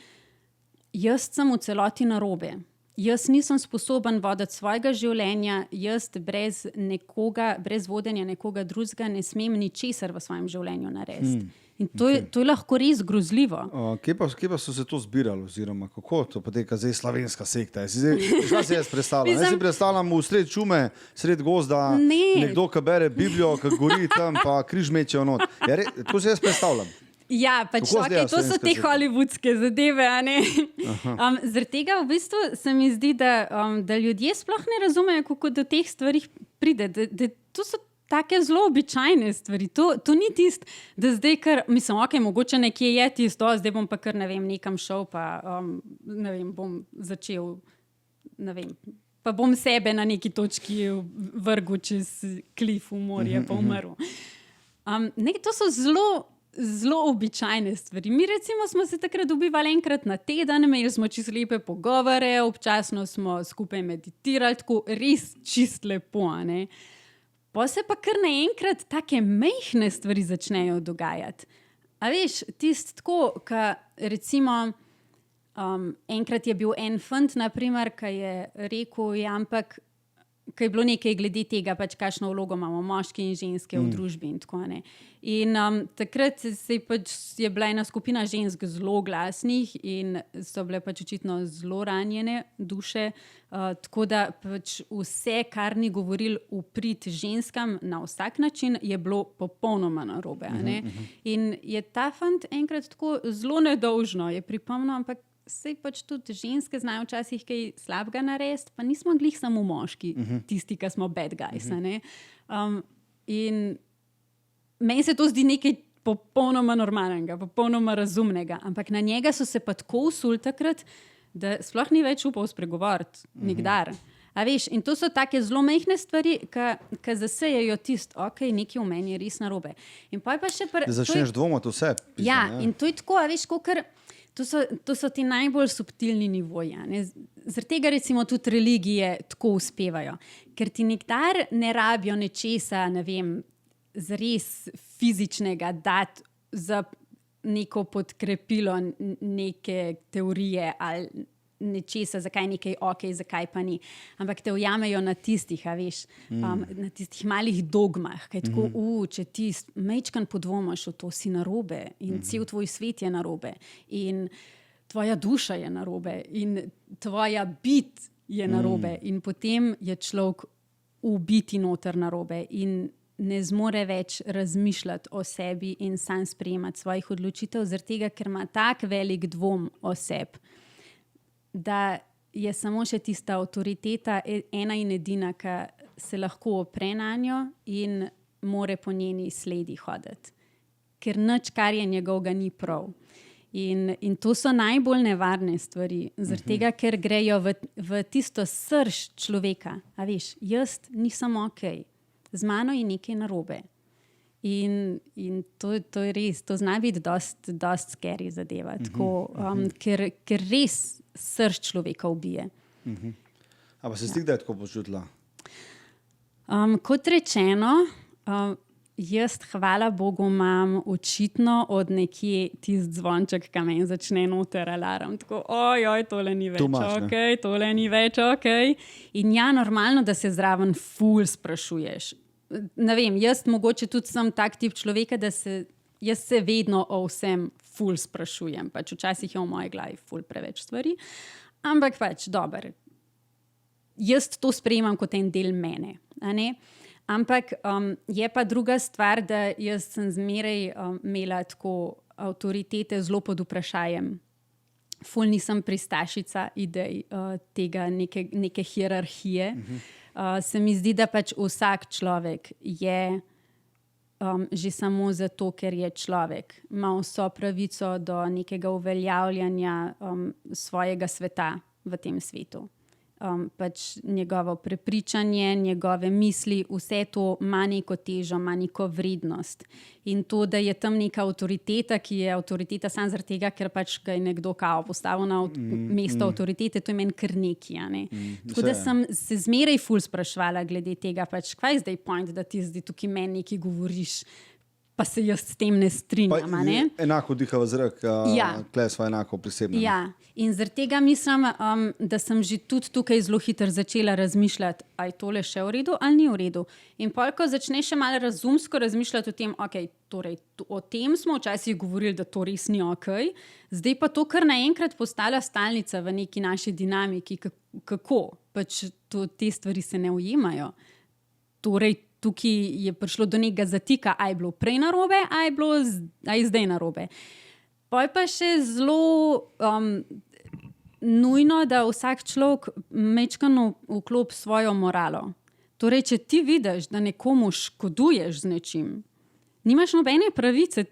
jaz sem v celoti narobe. Jaz nisem sposoben voditi svojega življenja, jaz brez vodenja nekoga drugega ne smem ničesar v svojem življenju narediti. In to je lahko res grozljivo. Kje pa so se to zbirali, oziroma kako to poteka zdaj slovenska sekta? Kaj si jaz predstavljam? Jaz si predstavljam v sred šume, sred gozda, nekdo, ki bere Biblijo, ki gori tam, pa križ mečejo not. Tako si jaz predstavljam. Ja, pač to so te hollywoodske zadeve. Zaradi tega v bistvu se mi zdi, da ljudje sploh ne razumejo, kako do teh stvari pride. Da to so take zelo običajne stvari. To ni tisto, da zdaj kar, mislim, mogoče nekje je tisto, zdaj bom pa kar, nekam šel, pa bom začel, pa bom sebe na neki točki vrgel čez klif v morje, pa umrl. To so zelo običajne stvari. Mi recimo smo se takrat dobivali enkrat na teden, imeli smo čisto lepe pogovore, občasno smo skupaj meditirali, tako res čist lepo, Pa se pa kar naenkrat take majhne stvari začnejo dogajati. A veš, tisto tako, ka recimo enkrat je bil en fant, naprimer, ki je rekel, ampak ki je bilo nekaj glede tega, pač kakšno vlogo imamo moški in ženske v družbi in tako ne. In takrat je bila ena skupina žensk zelo glasnih in so bile pač očitno zelo ranjene duše, tako da pač vse, kar ni govoril v prid ženskam na vsak način, je bilo popolnoma narobe. In je ta fant enkrat tako zelo nedolžno je pripomnil, ampak sej pač tudi ženske znajo včasih kaj slabega narediti, pa nismo glih samo moški, tisti, ki smo bad guys. In meni se to zdi nekaj popolnoma normalnega, popolnoma razumnega, ampak na njega so se pa tako usuli takrat, da sploh ni več upal spregovoriti, nikdar. A veš, in to so take zelo majhne stvari, ki zasejajo tisto, nekaj v meni je res narobe. In pa še da začneš dvomiti vse. Ja, in to je tako, a veš, kakor to so ti najbolj subtilni nivoji. Zaradi tega recimo tudi religije tako uspevajo. Ker ti nikdar ne rabijo nečesa, zares fizičnega dati za neko podkrepilo neke teorije ali nečesa, zakaj nekaj zakaj pa ni. Ampak te ujamejo na tistih, na tistih malih dogmah, kaj tako, če ti majčkan podvomaš v to, si narobe in cel tvoj svet je narobe in tvoja duša je narobe in tvoja bit je narobe in potem je človek ubiti noter narobe in ne zmore več razmišljati o sebi in sam sprejemati svojih odločitev, zaradi tega, ker ima tak velik dvom o sebi, da je samo še tista avtoriteta ena in edina, ki se lahko opre nanjo in more po njeni sledi hoditi. Ker nič, kar je njegovega, ni prav. In to so najbolj nevarne stvari, zaradi tega, ker grejo v tisto srž človeka. A veš, jaz nisem okej, z mano je nekaj narobe. In to je res, to zna biti dost scary zadeva, ker res srž človeka ubije. A pa se zdi, da je tako počutila? Kot rečeno, jaz, hvala Bogu, imam očitno od nekje tisti zvonček, ki meni začne noter alarm. Tako, tole ni več okej, tole ni več okej. In ja, normalno, da se zraven ful sprašuješ. Ne vem, jaz mogoče tudi sem tak tip človeka, da jaz se vedno o vsem ful sprašujem. Pač včasih je v moji glavi ful preveč stvari. Ampak pač, dober. Jaz to sprejemam kot en del mene. Ampak je pa druga stvar, da jaz sem zmeraj imela tako avtoritete zelo pod vprašajem. Ful nisem pristašica idej tega neke hierarhije. Se mi zdi, da pač vsak človek je že samo zato, ker je človek. Ima vso pravico do nekega uveljavljanja svojega sveta v tem svetu. Pač njegovo prepričanje, njegove misli, vse to ima neko težo, ima neko vrednost. In to, da je tam neka avtoriteta, ki je avtoriteta samo zaradi tega, ker pač ga je nekdo postavil na mesto avtoritete, to je meni kar neki. Tako da sem se zmeraj ful spraševala glede tega, pač kaj je zdaj point, da ti zdaj tukaj meni nekaj govoriš. pa se jaz s tem ne strinjam. Ne? Enako dihava zrak, kle sva enako prisebna. Ja, in zaradi tega mislim, da sem že tudi tukaj zelo hitro začela razmišljati, ali je tole še v redu ali ni v redu. In pol, ko začneš še malo razumsko razmišljati o tem, okay, torej, o tem smo včasih govorili, da to res ni ok, zdaj pa to kar naenkrat postala stalnica v neki naši dinamiki, kako pač te stvari se ne ujemajo. Torej, tukaj je prišlo do nekega zatika, a je bilo prej narobe, a je zdaj narobe. Pa je pa še zelo nujno, da vsak človek majčkeno vklopi svojo moralo. Torej, če ti vidiš, da nekomu škoduješ z nečim, nimaš nobene pravice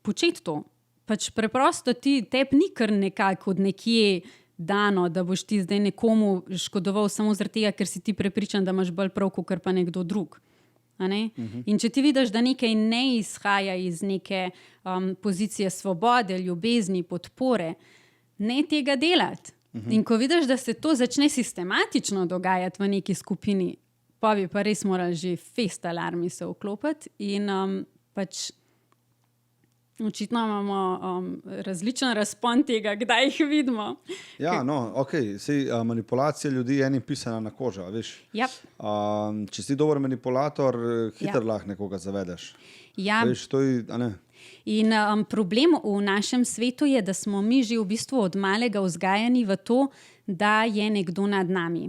početi to. Pač preprosto tebi ni kar nekako od nekje dano, da boš ti zdaj nekomu škodoval samo zaradi tega, ker si ti prepričan, da imaš bolj prav, kot pa nekdo drug. In če ti vidiš, da nekaj ne izhaja iz neke pozicije svobode, ljubezni, podpore, ne tega delati. In ko vidiš, da se to začne sistematično dogajati v neki skupini, pa bi pa res morali že fest alarmi se vklopiti in pač očitno imamo različen razpon tega, kdaj jih vidimo. Ja, no, ok, manipulacija ljudi je pisana na kožo, veš. Yep. Če si dober manipulator, hitro lahko nekoga zavedeš. Ja. Veš, to je, a ne? In problem v našem svetu je, da smo mi že v bistvu od malega vzgajani v to, da je nekdo nad nami.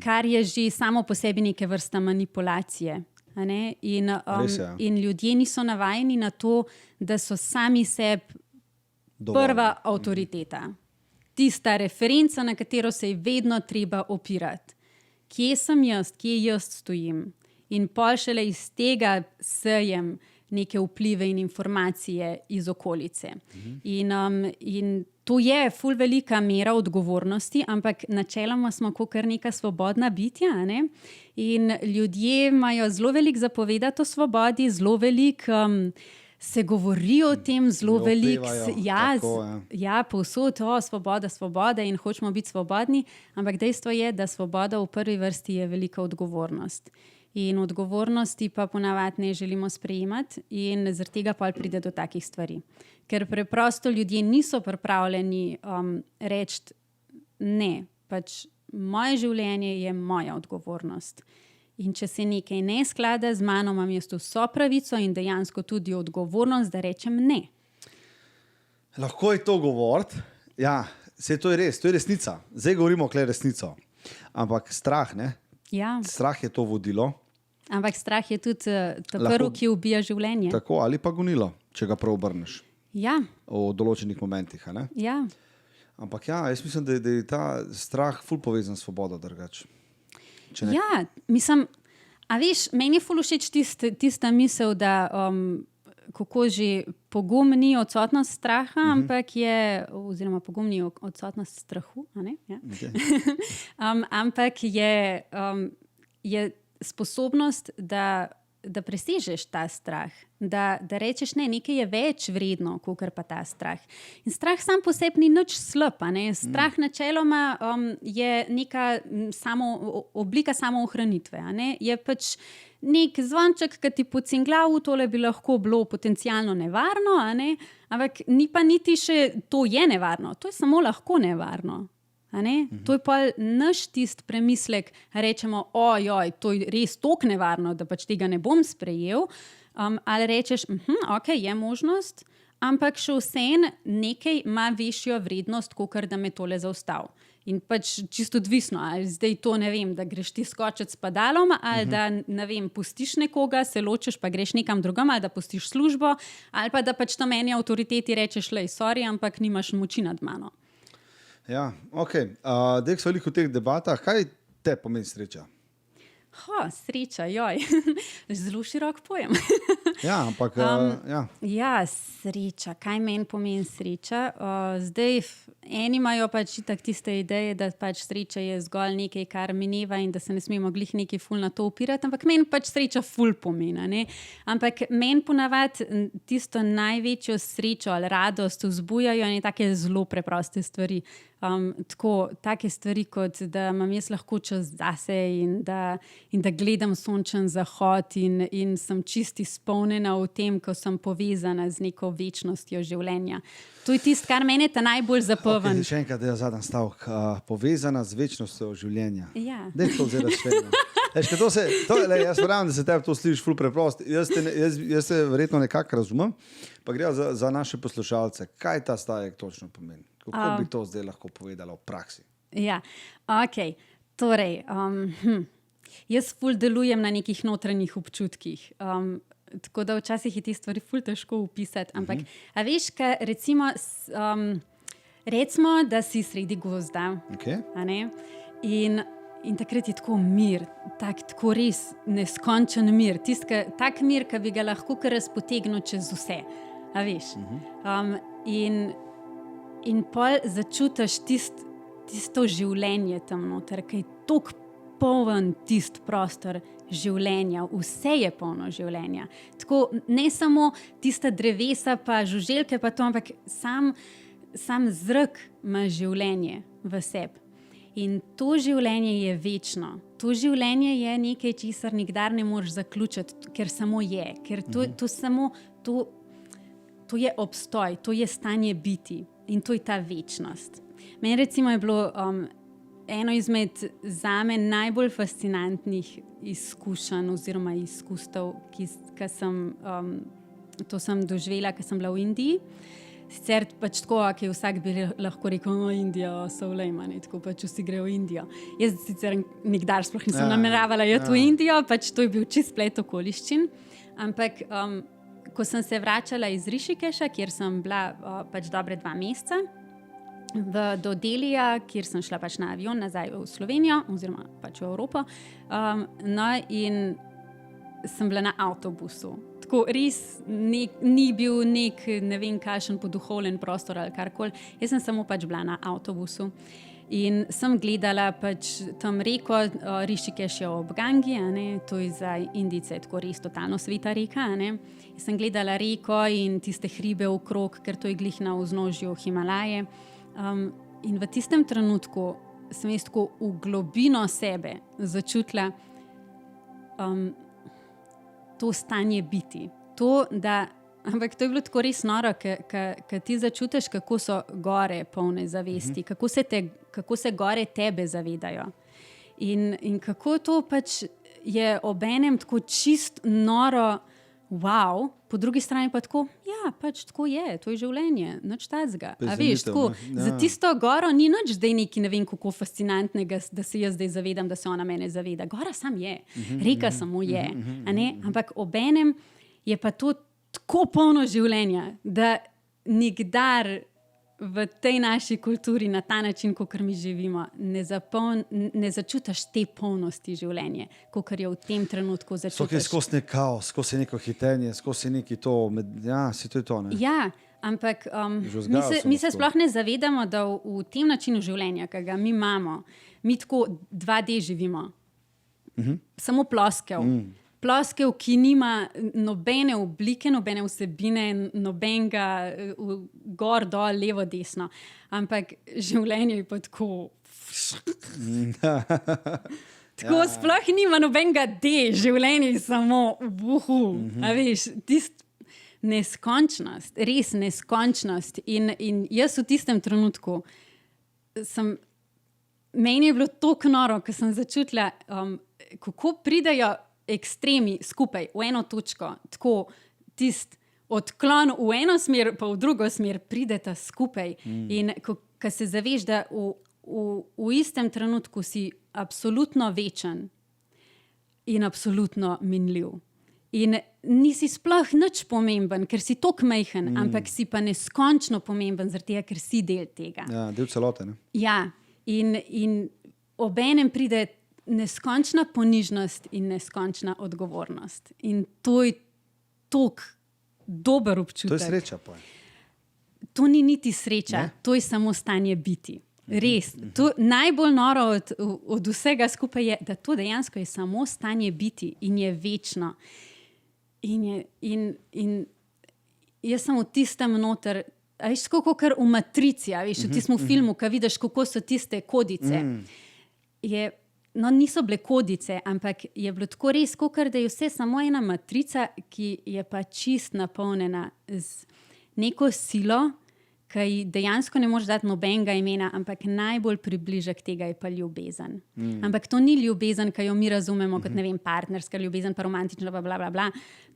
Kar je že samo po sebi neke vrsta manipulacije. In ljudje niso navajeni na to, da so sami sebi prva avtoriteta. Tista referenca, na katero se je vedno treba opirati. Kje sem jaz, kje jaz stojim? In pol šele iz tega sejem neke vplive in informacije iz okolice. In to je ful velika mera odgovornosti, ampak načeloma smo kar neka svobodna bitja, ne? In ljudje imajo zelo veliko zapovedati o svobodi, zelo veliko se govori o tem, zelo veliko povsod, svoboda in hočemo biti svobodni, ampak dejstvo je, da svoboda v prvi vrsti je velika odgovornost. In odgovornosti pa ponavadi ne želimo sprejemati in zaradi tega pa pride do takih stvari. Ker preprosto ljudje niso pripravljeni reči ne, pač moje življenje je moja odgovornost. In če se nekaj ne sklada z mano, imam jaz vso pravico in dejansko tudi odgovornost, da rečem ne. Lahko je to govoriti, ja, to je res, to je resnica. Zdaj govorimo kle resnico, ampak strah, ne? Ja. Strah je to vodilo. Ampak strah je tudi prvi, ki ubija življenje. Tako, ali pa gonilo, če ga prav obrneš. Ja. V določenih momentih. Ne? Ja. Ampak ja, jaz mislim, da je ta strah ful povezan s svobodo drugače. Ja, mislim, a veš, meni je ful všeč tista misel, da kako že pogum ni odsotnost straha, ampak je, oziroma pogum ni odsotnost strahu, a ne? Ja. Okay. Ampak je sposobnost, da presežeš ta strah, da rečeš ne, nekaj je več vredno, kakor pa ta strah. In strah sam po sebi ni nič slab, ne? Strah načeloma je neka oblika samoohranitve, a ne? Je pač nek zvonček, ki ti pocingla v tole bi lahko bilo potencialno nevarno, a ne? Ampak ni pa niti še to je nevarno, to je samo lahko nevarno. To je pa naš tist premislek, rečemo, ojoj, to je res toliko nevarno, da pač tega ne bom sprejel, ali rečeš, ok, je možnost, ampak še vseeno nekaj ima višjo vrednost, kakor da me tole zaustavi. In pač čisto odvisno, ali zdaj to ne vem, da greš ti skočiti s padalom, ali da ne vem, pustiš nekoga, se ločiš, pa greš nekam drugam, ali da pustiš službo, ali pa da pač to meni avtoriteti rečeš, lej, sorry, ampak nimaš moči nad mano. Ja, ok. Dek so veliko v teh debatah. Kaj te pomeni sreča? Sreča, joj. Zelo širok pojem. Ja, ampak... Ja, sreča. Kaj meni pomeni sreča? Zdaj, eni imajo pač itak tiste ideje, da pač sreča je zgolj nekaj, kar mineva in da se ne smemo glih nekaj ful na to upirati, ampak meni pač sreča ful pomeni, ne? Ampak meni ponavadi tisto največjo srečo ali radost vzbujajo ene take zelo preproste stvari. Take stvari, kot da imam jaz lahko čas zase in da gledam sončen zahod in sem čisti izpolnjen napolnjena v tem, ko sem povezana z neko večnostjo življenja. To je tisto, kar mene ta najbolj zapolni. Še enkrat, da je zadnji stavek. Povezana z večnostjo življenja. Ja. Daj to zdaj razširjeno. Jaz verjamem, da se tebi to sliši ful preprosto. Jaz se verjetno nekako razumem, pa gre za naše poslušalce. Kaj ta stavek točno pomeni? Kako bi to zdaj lahko povedala v praksi? Ja, ok. Torej, jaz ful delujem na nekih notranjih občutkih. Tako da včasih je te stvari ful težko opisati. Ampak, a veš, kaj recimo, recimo, da si sredi gozda. Okay. A ne? In takrat je tako mir, tako res neskončen mir. Tak mir, ki bi ga lahko kar razpotegnil čez vse. A veš? In pol začutiš tisto življenje tam noter, ki je toliko poln tist prostor življenja, vse je polno življenja. Tako ne samo tista drevesa pa žuželke pa to, ampak sam zrak ima življenje v sebi. In to življenje je večno. To življenje je nekaj, česar nikdar ne moreš zaključiti, ker samo je. Ker to je obstoj, to je stanje biti in to je ta večnost. Meni recimo je bilo eno izmed zame najbolj fascinantnih izkušenj oziroma izkustev, ki sem doživela, ko sem bila v Indiji. Sicer pač tako, ki vsak bi lahko rekel, Indija, so vlejmani, tako pač vsi grejo v Indijo. Jaz sicer nikdar sploh nisem nameravala iti v Indijo, pač to je bil čist splet okoliščin. Ampak, ko sem se vračala iz Rišikeša, kjer sem bila pač dobre 2 meseca, do Delija, kjer sem šla pač na avion nazaj v Slovenijo, oziroma pač v Evropo, in sem bila na avtobusu. Tako res ni bil ne vem kakšen poduhovljen prostor ali karkoli. Jaz sem samo pač bila na avtobusu in sem gledala pač tam reko, Rišikeš je ob Gangi, to je za Indijce tako res totalno sveta reka. Jaz sem gledala reko in tiste hribe okrog, ker to je glih na vznožju Himalaje. In v tistem trenutku sem jaz tako v globino sebe začutila to stanje biti. Ampak to je bilo tako res noro, ker ti začutiš, kako so gore polne zavesti, kako se gore tebe zavedajo. In kako to pač je obenem tako čist noro, wow, po drugi strani pa tako, ja, pač tako je, to je življenje, nič tacga. A veš, tako, za tisto goro ni nič zdaj neki ne vem kako fascinantnega, da se jaz zdaj zavedam, da se ona mene zaveda. Gora sam je, reka samo je, ampak obenem je pa to tako polno življenja, da nikdar v tej naši kulturi na ta način, kakor mi živimo, ne začutiš te polnosti življenja, kakor je v tem trenutku začutiš. Skozi nek kaos, skozi neko hitenje, skozi neki to, si to je to, ne? Ja, ampak mi se sploh ne zavedamo, da v tem načinu življenja, ki ga mi imamo, mi tako 2D živimo. Samo ploskev. Ploskev, ki nima nobene oblike, nobene vsebine, nobenega gor, dol, levo, desno. Ampak življenje je pa tako... Tako sploh nima nobenega D, življenje je samo a veš, neskončnost, res neskončnost. In jaz v tistem trenutku meni je bilo toliko noro, ko sem začutila, kako pridejo ekstremi skupaj v eno točko, tako odklon v eno smer, pa v drugo smer prideta skupaj. In ko se zaveš, da v istem trenutku si absolutno večen in absolutno minljiv. In nisi sploh nič pomemben, ker si toliko majhen, ampak si pa neskončno pomemben, zaradi tega, ker si del tega. Ja, del celote, ne? Ja, in obenem pride neskončna ponižnost in neskončna odgovornost. In to je toliko dober občutek. To je sreča, pa. To ni niti sreča, to je samo stanje biti. Res. To najbolj noro od vsega skupaj je, da to dejansko je samo stanje biti in je večno. In jaz sem v tistem noter, a veš, kako kar v Matrici, a veš, v tistem filmu, ko vidiš, kako so tiste kodice, je no, niso bile kodice, ampak je bilo tako res, kot da je vse samo ena matrica, ki je pa čist napolnjena z neko silo, ki ji dejansko ne moreš dati nobenega imena, ampak najbolj približek tega je pa ljubezen. Ampak to ni ljubezen, ki jo mi razumemo kot, ne vem, partnerska ljubezen, pa romantična, bla, bla, bla.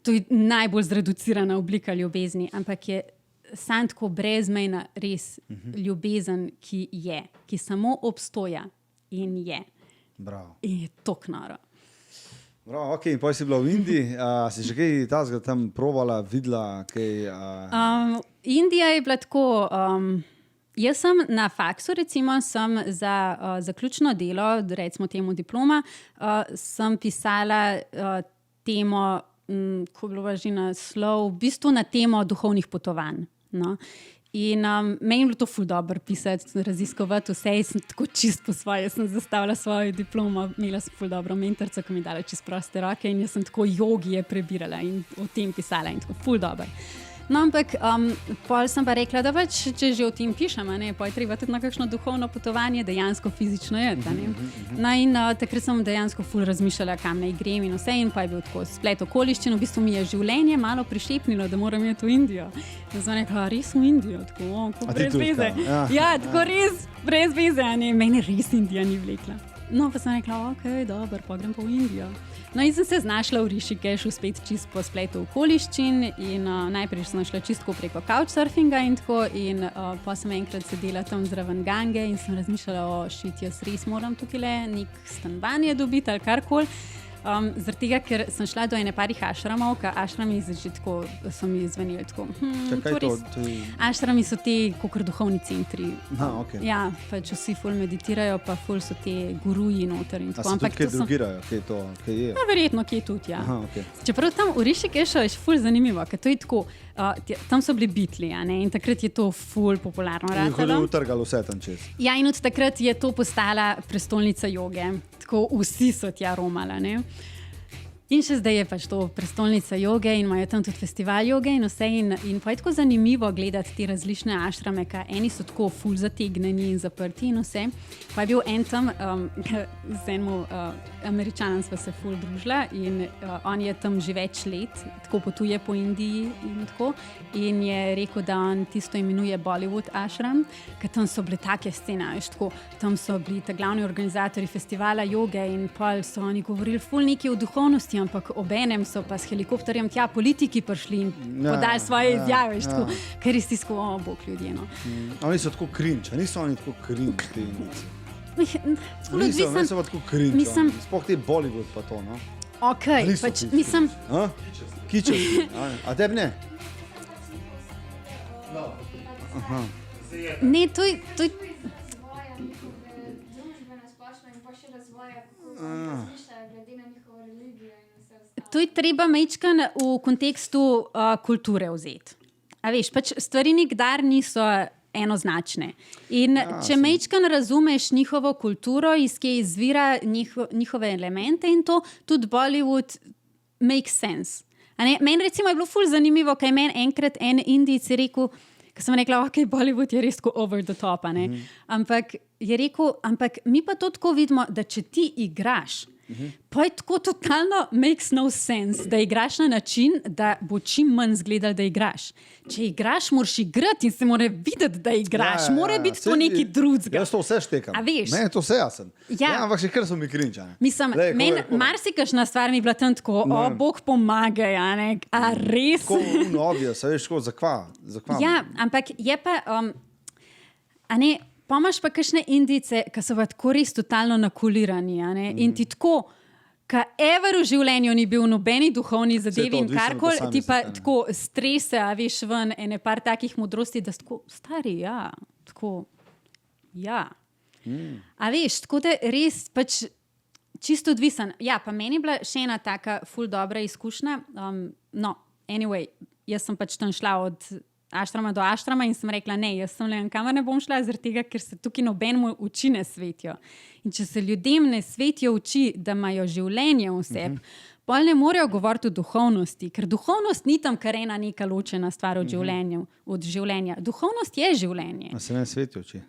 To je najbolj zreducirana oblika ljubezni, ampak je samo tako brezmejna res ljubezen, ki samo obstoja in je. Bravo. In je toliko noro. Bravo, ok, in potem si bila v Indiji, si že kaj tazga tam provala, videla kaj? Indija je bila tako, jaz sem na faksu, recimo, sem za zaključno delo, recimo temu diploma, sem pisala temo, ko je bilo že naslov, v bistvu na temo duhovnih potovanj. No? In meni je bilo to ful dobro pisati, raziskovati vse, sem tako čist po svoje, sem zastavila svojo diplomo, imela sem ful dobro mentorico, ki mi je dala čist proste roke in jaz sem tako jogije prebirala in o tem pisala in tako ful dobro. No, ampak pol sem pa rekla, da več, če že o tem pišem, pa je treba tudi na kakšno duhovno potovanje dejansko fizično jeti. No, in takrat sem dejansko ful razmišljala, kam naj grem in vse, in pa je bil tako splet okoliščin, v bistvu mi je življenje malo prišepnilo, da moram iti v Indijo. In sem rekla, res v Indijo, tako brez veze. Ja, tako res brez veze, meni res Indija ni vlekla. No, pa sem rekla, ok, dobro, pa grem pa v Indijo. No, in sem se znašla v Rishikešu spet čist po spletu okoliščin in najprej sem šla čistko preko couchsurfinga in tako in pa sem enkrat sedela tam zraven Gange in sem razmišljala, jaz res moram tukaj nek stanovanje dobiti ali karkoli. Zaradi tega, ker sem šla do ene parih ašramov, ker ašrami že tako so mi zvenili tako. Ašrami so te kakor duhovni centri. Okay. Ja, pač vsi ful meditirajo, pa ful so te guruji noter in tako. A se tudi kaj drugirajo, kaj je? No, verjetno, kaj tudi, ja. Okay. Čeprav tam v Rishikešu je ful zanimivo, ker to je tako, tam so bili Beatli, in takrat je to ful popularno ratalo. Je utrgalo vse tam čez. Ja, in od takrat je to postala prestolnica joge. Tako vsi so tja romala, In še zdaj je pač to prestolnica joge in imajo tam tudi festival joge in vse. In pa je tako zanimivo gledati te različne ašrame, ker eni so tako ful zategneni in zaprti in vse. Pa je bil en tam, z enim Američanom sva se ful družila in on je tam že več let, tako potuje po Indiji in tako. In je rekel, da on tisto imenuje Bollywood ašram, ker tam so bile take scene, tako, tam so bili ta glavni organizatorji festivala joge in pol so oni govorili ful nekaj o duhovnosti, ampak obenem so pa s helikopterjem tja politiki prišli in podali svoje izjave, ker res tisko, bog ljudje. No. Oni so tako cringe, niso oni tako cringe. Niso tako cringe, sploh te Bollywood pa to, no? Ok, pač mislim... Kičev, a tebi ne? Ne, to je... To je treba majčkan v kontekstu kulture vzeti. A veš, pač stvari nikdar niso enoznačne. In če majčkan razumeš njihovo kulturo, iz kje izvira njihove elemente in to, tudi Bollywood makes sense. Meni recimo je bilo ful zanimivo, kaj meni enkrat en Indijec je rekel, ko sem rekla, ok, Bollywood je res tako over the top, ampak je rekel, ampak mi pa to tako vidimo, da če ti igraš, pa je tako totalno makes no sense, da igraš na način, da bo čim manj izgledal, da igraš. Če igraš, moraš igrati in se mora videti, da igraš. Mora biti to nekaj drugega. Jaz to vse štekam. A veš? Meni je to vse jasen. Ja, ampak še kar so mi cringe. Mislim, meni marsikašna stvar mi je bila tam tako, Bog pomagaj, a res? Tako obvious, veš, zakva? Ja, ampak je pa, pa imaš pa kakšne Indijce, ki so tako res totalno nakulirani, in ti tako, ka ever v življenju ni bil nobeni duhovni zadevi in karkoli, ti pa tako strese, a veš ven, ene par takih modrosti, da tako stari, tako, A veš, tako da res pač čisto odvisen. Ja, pa meni je bila še ena taka ful dobra izkušnja. No, anyway, jaz sem pač tam šla od aštrama do aštrama in sem rekla, ne, jaz sem le kamor ne bom šla, zaradi tega, ker se tukaj nobenemu oči ne svetijo. In če se ljudem ne svetijo oči, da imajo življenje v sebi, pol ne morejo govoriti o duhovnosti, ker duhovnost ni tam kar ena neka ločena stvar od življenja. Duhovnost je življenje. A se ne svetijo oči?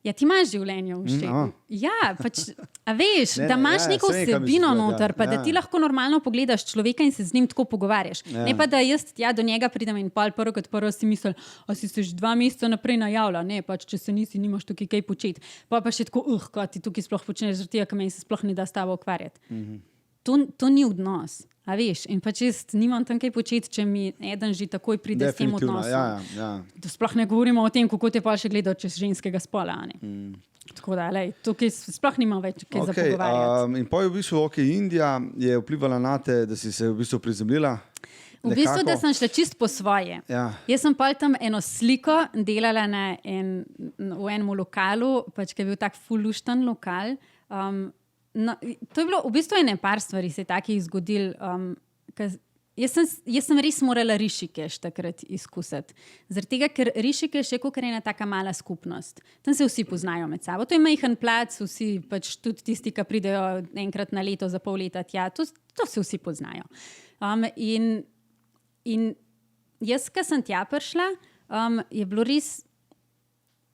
Ja, ti imaš življenje v ščepu. Ja, pač, a veš, da imaš neko vsebino noter, pa da ti lahko normalno pogledaš človeka in se z njim tako pogovarjaš. Ne pa, da jaz do njega pridem in prvo kot prvo si misli, a si se že 2 meseca naprej najavila, ne, pač, če se nisi, nimaš tukaj kaj početi. Pa še tako, kaj ti tukaj sploh počneš, zaradi tega, ker meni se sploh ne da s tabo ukvarjati. To ni odnos. A veš, in pač jaz nimam tam kaj početi, če mi eden že takoj pride s tem odnosom. Sploh ne govorimo o tem, kako te pa še gledajo čez ženskega spola. Tako da, tukaj sploh nimam več kaj za pogovarjati. In pa je v bistvu, Indija je vplivala na te, da si se v bistvu prizemljila? V bistvu, da sem šla čist po svoje. Jaz sem pa tam eno sliko delala v enem lokalu, pač, ki je bil tak fulušten lokal. No, to je bilo v bistvu par stvari se je takih zgodil. Jaz sem res morala Rišikeš takrat izkusiti. Zaradi tega, ker Rišikeš je kot ena taka mala skupnost. Tam se vsi poznajo med sabo. To je majhen plac, vsi pač tudi tisti, ki pridejo enkrat na leto za pol leta tja, to se vsi poznajo. In jaz, ko sem tja prišla, je bilo res.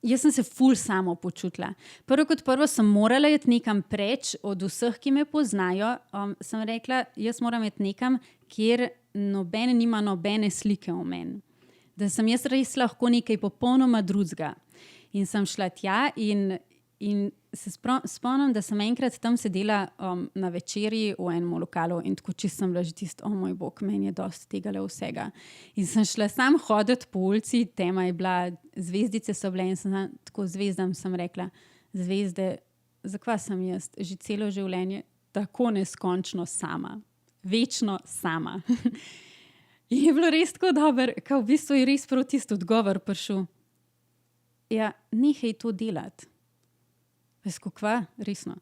Jaz sem se ful samo počutila. Prvo kot prvo sem morala iti nekam preč od vseh, ki me poznajo. Sem rekla, jaz moram iti nekam, kjer noben nima nobene slike o meni. Da sem jaz res lahko nekaj popolnoma drugega. In sem šla tja in se spomnim, da sem enkrat tam sedela na večerji v enem lokalu in tako čisto sem bila že tisto, moj bog, meni je dosti tegale vsega. In sem šla sam hoditi po ulici, tema je bila, zvezdice so bile in sem tako zvezdam sem rekla, zvezde, zakaj sem jaz že celo življenje tako neskončno sama, večno sama. In je bilo res tako dobro, kao v bistvu je res prav tisto odgovor prišel. Ja, nehaj to delati. Veš, kakva, resno.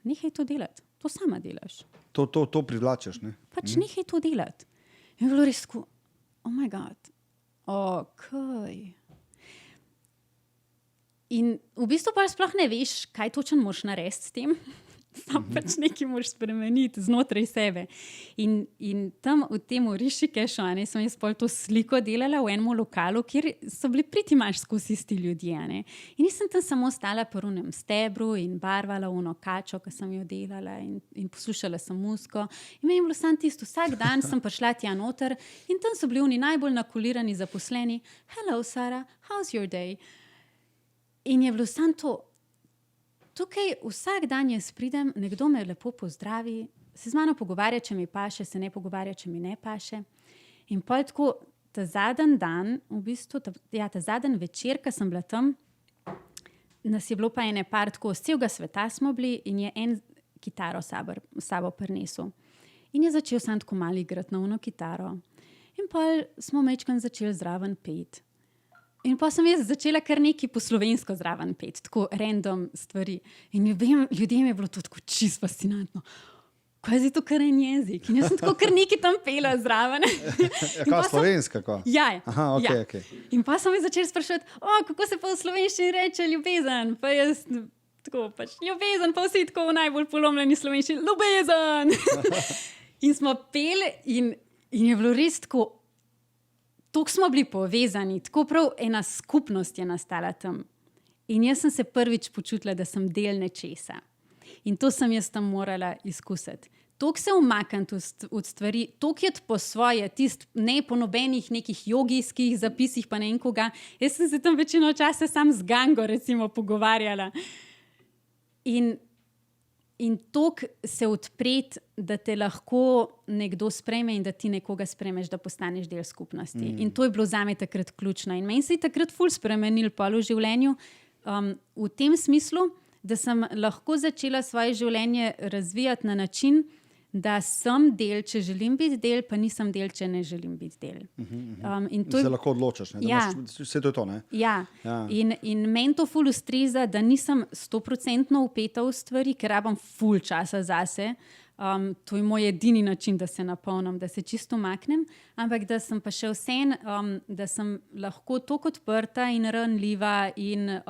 Nehaj to delati, to sama delaš. To privlačaš, ne? Pač nehaj to delati. In je bilo res tako, oh my god, In v bistvu pa sploh ne veš, kaj točno moraš narediti s tem. Sam pač nekaj moraš spremeniti znotraj sebe. In tam v tem Rišikešu sem jaz pol to sliko delala v enem lokalu, kjer so bili pritimaš skozi isti ljudje. In nisem tam samo stala po unem stebru in barvala uno kačo, ki sem jo delala in poslušala sem muziko. In meni je bilo samo tisto, vsak dan sem prišla tja noter in tam so bili oni najbolj nakulirani zaposleni. Hello, Sara, how's your day? In je bilo samo to. Tukaj vsak dan jaz pridem, nekdo me lepo pozdravi, se z mano pogovarja, če mi paše, se ne pogovarja, če mi ne paše. In pol tako, ta zadnji dan, v bistvu, ta zadnji večer, ko sem bila tam, nas je bilo pa ene par tako, z celega sveta smo bili in je en kitaro sabo prinesel. In je začel sam tako malo igrati na uno kitaro. In pol smo mečkan začeli zraven peti. In pa sem jaz začela kar nekaj po slovensko zraven peti, tako random stvari. In ljudem je bilo to tako čisto fascinantno. Kaj je to kar en jezik? In jaz sem tako kar nekaj tam pela zraven. Kaj slovenska? Ja. Aha, okay. In pa sem jaz začela spraševati, kako se pa v slovenščini reče ljubezen? Pa jaz tako pač ljubezen, pa vsi tako v najbolj polomljeni slovenščini, ljubezen! In smo peli in je bilo res tako, tako smo bili povezani, tako prav ena skupnost je nastala tam. In jaz sem se prvič počutila, da sem del nečesa. In to sem jaz tam morala izkusiti. Toliko se umakniti od stvari, toliko je po svoje, ne po nobenih nekih jogijskih zapisih, pa ne koga. Jaz sem se tam večino časa sam z Gango recimo pogovarjala. In toliko se odpreti, da te lahko nekdo sprejme in da ti nekoga sprejmeš, da postaneš del skupnosti. In to je bilo zame takrat ključno. In meni se je takrat ful spremenil pol v življenju v tem smislu, da sem lahko začela svoje življenje razvijati na način, da sem del, če želim biti del, pa nisem del, če ne želim biti del. Se lahko odločaš, ne? Ja. Vse to je to, ne? Ja. In meni to ful ustreza, da nisem 100% vpeta v stvari, ker rabim ful časa zase. To je moj edini način, da se napolnim, da se čisto umaknem, ampak da sem pa še vsem, da sem lahko toliko odprta in ranljiva in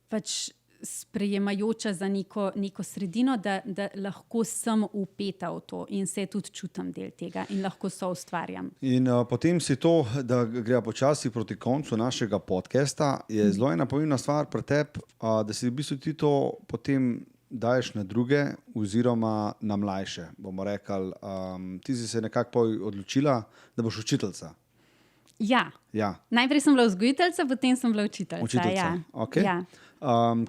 pač sprejemajoča za neko sredino, da lahko sem vpeta v to in se tudi čutim del tega in lahko soustvarjam. In potem si to, da gre počasi proti koncu našega podcasta, je zelo ena pomembna stvar pri tebi, da si v bistvu ti to potem daješ na druge oziroma na mlajše. Bomo rekli, ti si se nekako odločila, da boš učiteljica. Ja. Najprej sem bila vzgojiteljica, potem sem bila učiteljica. Učiteljica, okay. Ja.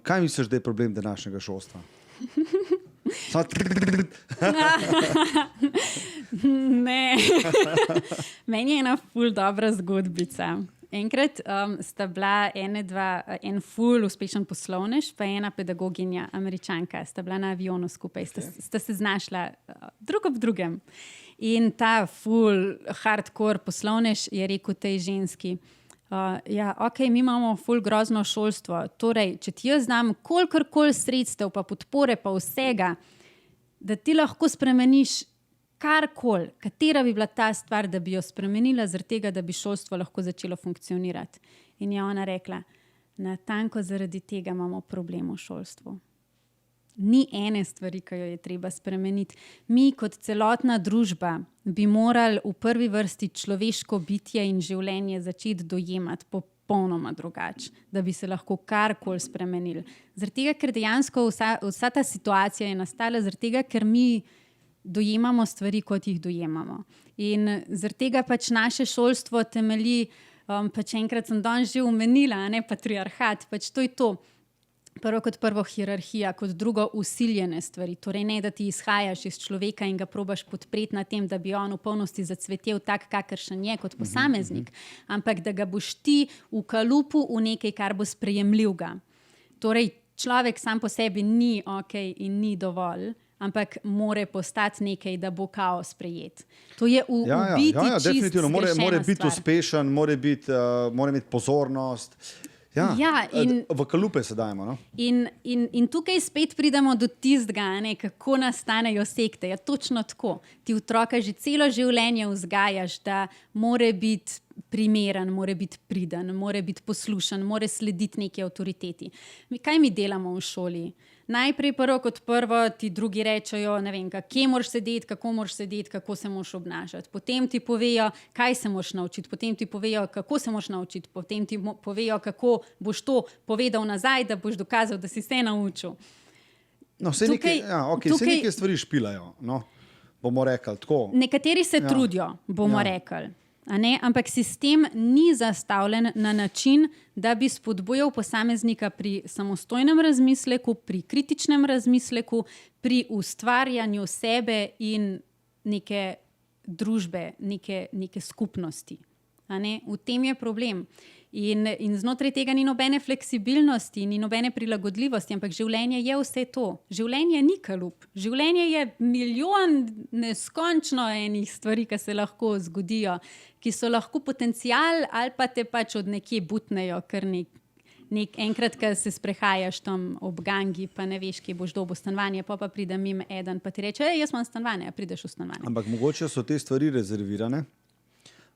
Kaj misliš, da je problem današnjega šolstva? Ne. Meni je ena ful dobra zgodbica. Enkrat sta bila en ful uspešen poslovnež, pa ena pedagoginja, Američanka, sta bila na avionu skupaj, sta se znašla drug ob drugem. In ta ful hardcore poslovnež je rekel tej ženski, mi imamo ful grozno šolstvo, torej, če ti jaz znam kolikor sredstev, pa podpore, pa vsega, da ti lahko spremeniš karkoli, katera bi bila ta stvar, da bi jo spremenila, zaradi tega, da bi šolstvo lahko začelo funkcionirati. In je ona rekla, natanko zaradi tega imamo problem v šolstvu. Ni ene stvari, ki jo je treba spremeniti. Mi kot celotna družba bi morali v prvi vrsti človeško bitje in življenje začeti dojemati popolnoma drugače, da bi se lahko karkoli spremenili. Zaradi tega, ker dejansko vsa ta situacija je nastala, zaradi tega, ker mi dojemamo stvari, kot jih dojemamo. In zaradi tega pač naše šolstvo temelji, pač enkrat sem danes že omenila, patriarhat, pač to je to. Prvo kot prvo hierarhija, kot drugo usiljene stvari. Torej ne, da ti izhajaš iz človeka in ga probaš podpreti na tem, da bi on v polnosti zacvetel tak, kakršen je kot posameznik, ampak da ga boš ti v kalupu v nekaj, kar bo sprejemljivega. Torej, človek sam po sebi ni okej in ni dovolj, ampak more postati nekaj, da bo kao sprejet. To je v biti čist definitivno. More biti stvar. uspešen, mora imeti pozornost. V kalupe se dajemo. No? In tukaj spet pridemo do tistega, kako nastanejo sekte. Ja, točno tako. Ti otroka že celo življenje vzgajaš, da mora biti primeren, mora biti priden, mora biti poslušen, mora slediti neki avtoriteti. Kaj mi delamo v šoli? Najprej prvo kot prvo ti drugi rečejo, ne vem, kje moraš sedeti, kako se moraš obnašati. Potem ti povejo, kaj se moraš naučiti, potem ti povejo, kako se moraš naučiti, potem ti povejo, kako boš to povedal nazaj, da boš dokazal, da si se naučil. No, se neke stvari špilajo, no, bomo rekli tako. Nekateri se trudijo, bomo rekli. Ampak sistem ni zastavljen na način, da bi spodbujal posameznika pri samostojnem razmisleku, pri kritičnem razmisleku, pri ustvarjanju sebe in neke družbe, neke skupnosti. V tem je problem. In znotraj tega ni nobene fleksibilnosti, ni nobene prilagodljivosti, ampak življenje je vse to. Življenje ni kalup. Življenje je milijon neskončno enih stvari, ki se lahko zgodijo, ki so lahko potencial ali pa te pač od nekje butnejo, ker enkrat, ko se sprehajaš tam ob gangi, pa ne veš, kje boš dobil stanovanje, pa pride mimo eden, pa ti reče, jaz imam stanovanje, prideš v stanovanje. Ampak mogoče so te stvari rezervirane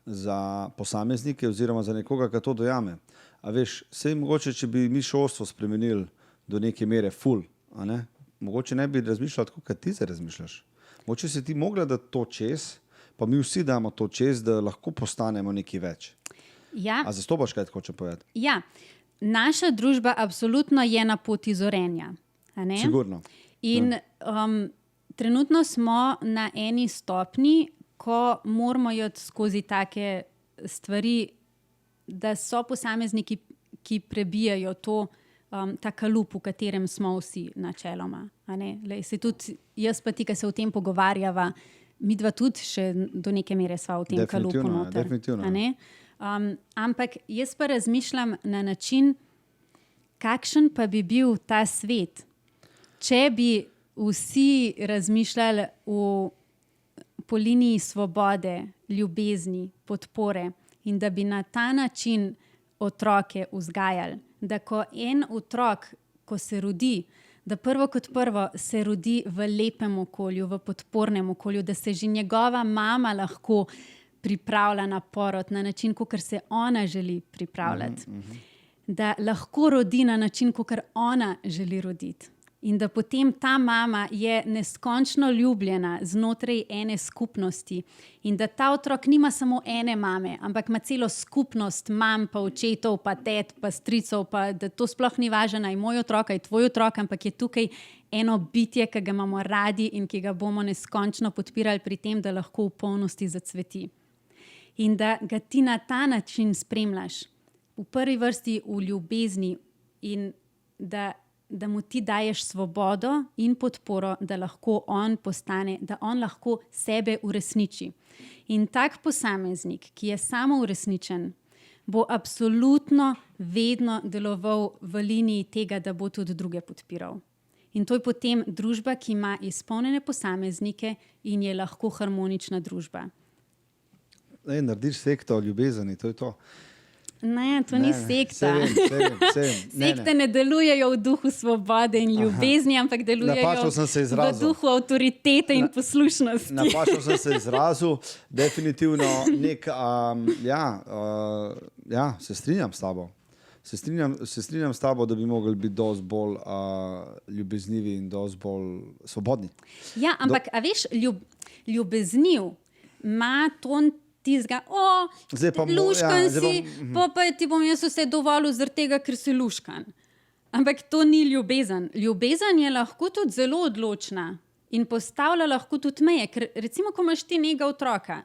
za posameznike oziroma za nekoga, ki to dojame. A veš, sej mogoče, če bi mi šolstvo spremenili do neke mere ful, mogoče ne bi razmišljal tako, kot ti se razmišljaš. Mogoče si ti mogla dati to čez, pa mi vsi damo to čez, da lahko postanemo nekaj več. Ja. A zastopaš, kaj hoče povedati? Ja, naša družba absolutno je na poti zorenja. Sigurno. In trenutno smo na eni stopni, ko moramo iti skozi take stvari, da so posamezniki, ki prebijajo ta kalup, v katerem smo vsi načeloma. Se tudi jaz pa ti, ki se o tem pogovarjava, midva tudi še do neke mere sva v tem kalupu noter. Definitivno. Ampak jaz pa razmišljam na način, kakšen pa bi bil ta svet, če bi vsi razmišljali po liniji svobode, ljubezni, podpore in da bi na ta način otroke vzgajali. Da ko en otrok, ko se rodi, da prvo kot prvo se rodi v lepem okolju, v podpornem okolju, da se že njegova mama lahko pripravlja na porod na način, kakor se ona želi pripravljati. da lahko rodi na način, kakor ona želi roditi. In da potem ta mama je neskončno ljubljena znotraj ene skupnosti in da ta otrok nima samo ene mame, ampak ima celo skupnost mam, pa očetov, pa tet, pa stricov, pa da to sploh ni važno, aj moj otrok, aj tvoj otrok, ampak je tukaj eno bitje, ki ga imamo radi in ki ga bomo neskončno podpirali pri tem, da lahko v polnosti zacveti. In da ga ti na ta način spremljaš, v prvi vrsti v ljubezni in da mu ti daješ svobodo in podporo, da lahko on postane, da on lahko sebe uresniči. In tak posameznik, ki je samo uresničen, bo absolutno vedno deloval v liniji tega, da bo tudi druge podpiral. In to je potem družba, ki ima izpolnjene posameznike in je lahko harmonična družba. Narediš sekto o ljubezni, to je to. Ne, to ni sekta. Vem. Sekte ne delujejo v duhu svobode in ljubezni, ampak delujejo v duhu avtoritete in poslušnosti. Napačno sem se izrazil, definitivno se strinjam s tabo. Se strinjam s tabo, da bi mogli biti dosti bolj ljubeznivi in dosti bolj svobodni. Ja, ampak a veš, ljubezniv ima ton tizga, luškan si, pa ti bom jaz vse dovolil zaradi tega, ker si luškan. Ampak to ni ljubezen. Ljubezen je lahko tudi zelo odločna in postavlja lahko tudi meje, ker recimo, ko imaš ti nekega otroka,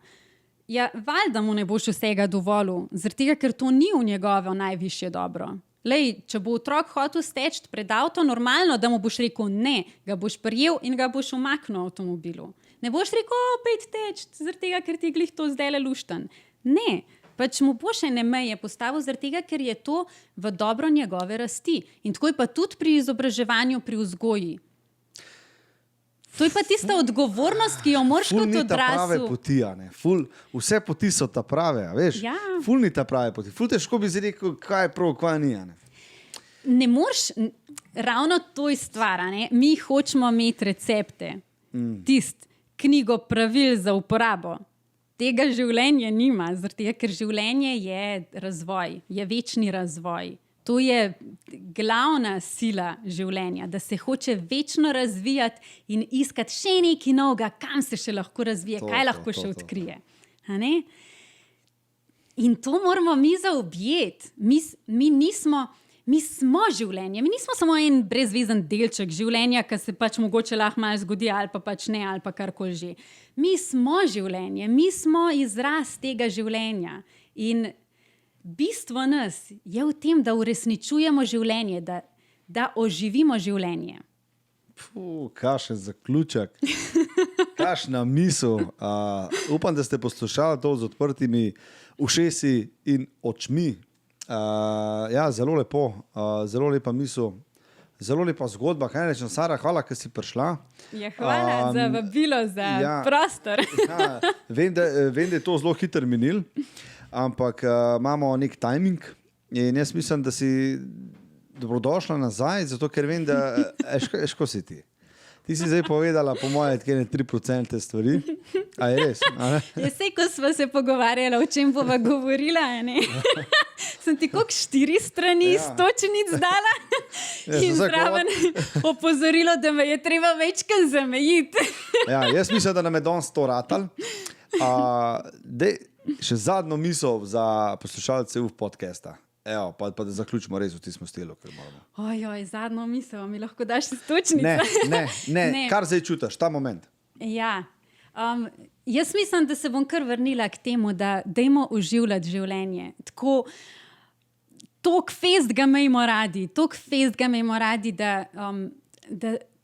ja, valjda mu ne boš vsega dovolil, zaradi tega, ker to ni v njegovo najvišje dobro. Lej, če bo otrok hotel steči pred avto, normalno, da mu boš rekel ne, ga boš prijel in ga boš umaknil v avtomobilu. Ne boš rekel, pejt teč, zaradi tega, ker ti je glih to zdajle luštan. Ne, pač mu boš ene meje postavil zaradi tega, ker je to v dobro njegove rasti. In tako je pa tudi pri izobraževanju, pri vzgoji. To je pa tista odgovornost, ki jo moraš kot odrasel. Ful ni ta prave poti, ne? Vse poti so ta prave, veš? Ja. Ful ni ta prave poti. Ful težko bi si rekel, kaj je prav, kaj ni, ne? Ne moreš, ravno to je stvar, ne? Mi hočemo imeti recepte. Knjigo pravil za uporabo. Tega življenja nima, zaradi tega, ker življenje je razvoj, je večni razvoj. To je glavna sila življenja, da se hoče večno razvijati in iskati še nekaj novega, kam se še lahko razvije, kaj lahko še odkrije. A ne? In to moramo mi zaobjeti. Mi smo življenje, mi nismo samo en brezvezen delček življenja, ki se pač mogoče lahko malo zgodi ali pa pač ne, ali pa karkoli že. Mi smo življenje, mi smo izraz tega življenja in bistvo nas je v tem, da uresničujemo življenje, da oživimo življenje. Kakšen zaključek, kakšna misel. Upam, da ste poslušali to z odprtimi ušesi in očmi. Zelo lepo, zelo lepa misel, zelo lepa zgodba. Kaj rečem, Sara, hvala, ker si prišla. Ja, hvala za vabilo, za prostor. Vem, da je to zelo hiter minil, ampak imamo nek timing in jaz mislim, da si dobrodošla nazaj, zato ker vem, da ško si ti. Ti si zdaj povedala, po moje, tkene 3% stvari. A je res? Ja, sej, ko smo se pogovarjali, o čem bova govorila, ne? Sem ti koliko 4 strani istočnic dala in zraven opozorilo, da me je treba večkrat zamejiti. Jaz mislim, da nam je danes to ratal. Še zadnjo misel za poslušalce v podcasta. Evo, pa da zaključimo res v tistem stilu, ker moramo. Ojoj, zadnjo misel, mi lahko daš istočnico? Ne, kar zdaj čutiš, ta moment. Ja, jaz mislim, da se bom kar vrnila k temu, da dajmo oživljati življenje. Tok fest ga imejmo radi, da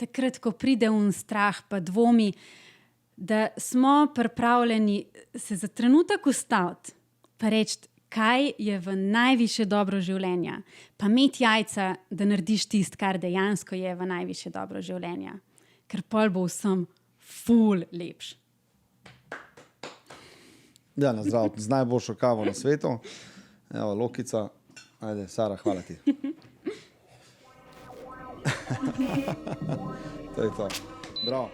takrat, ko pride strah pa dvomi, da smo pripravljeni se za trenutek ustaviti, pa reči, kaj je v najvišje dobro življenja, pa imeti jajca, da narediš tisto, kar dejansko je v najvišje dobro življenja. Ker pol bo vsem ful lepš. Ja, na zdrav, z najboljšo kavo na svetu. Evo, Lokica. Ajde, Sara, hvala ti. To je to. Bravo.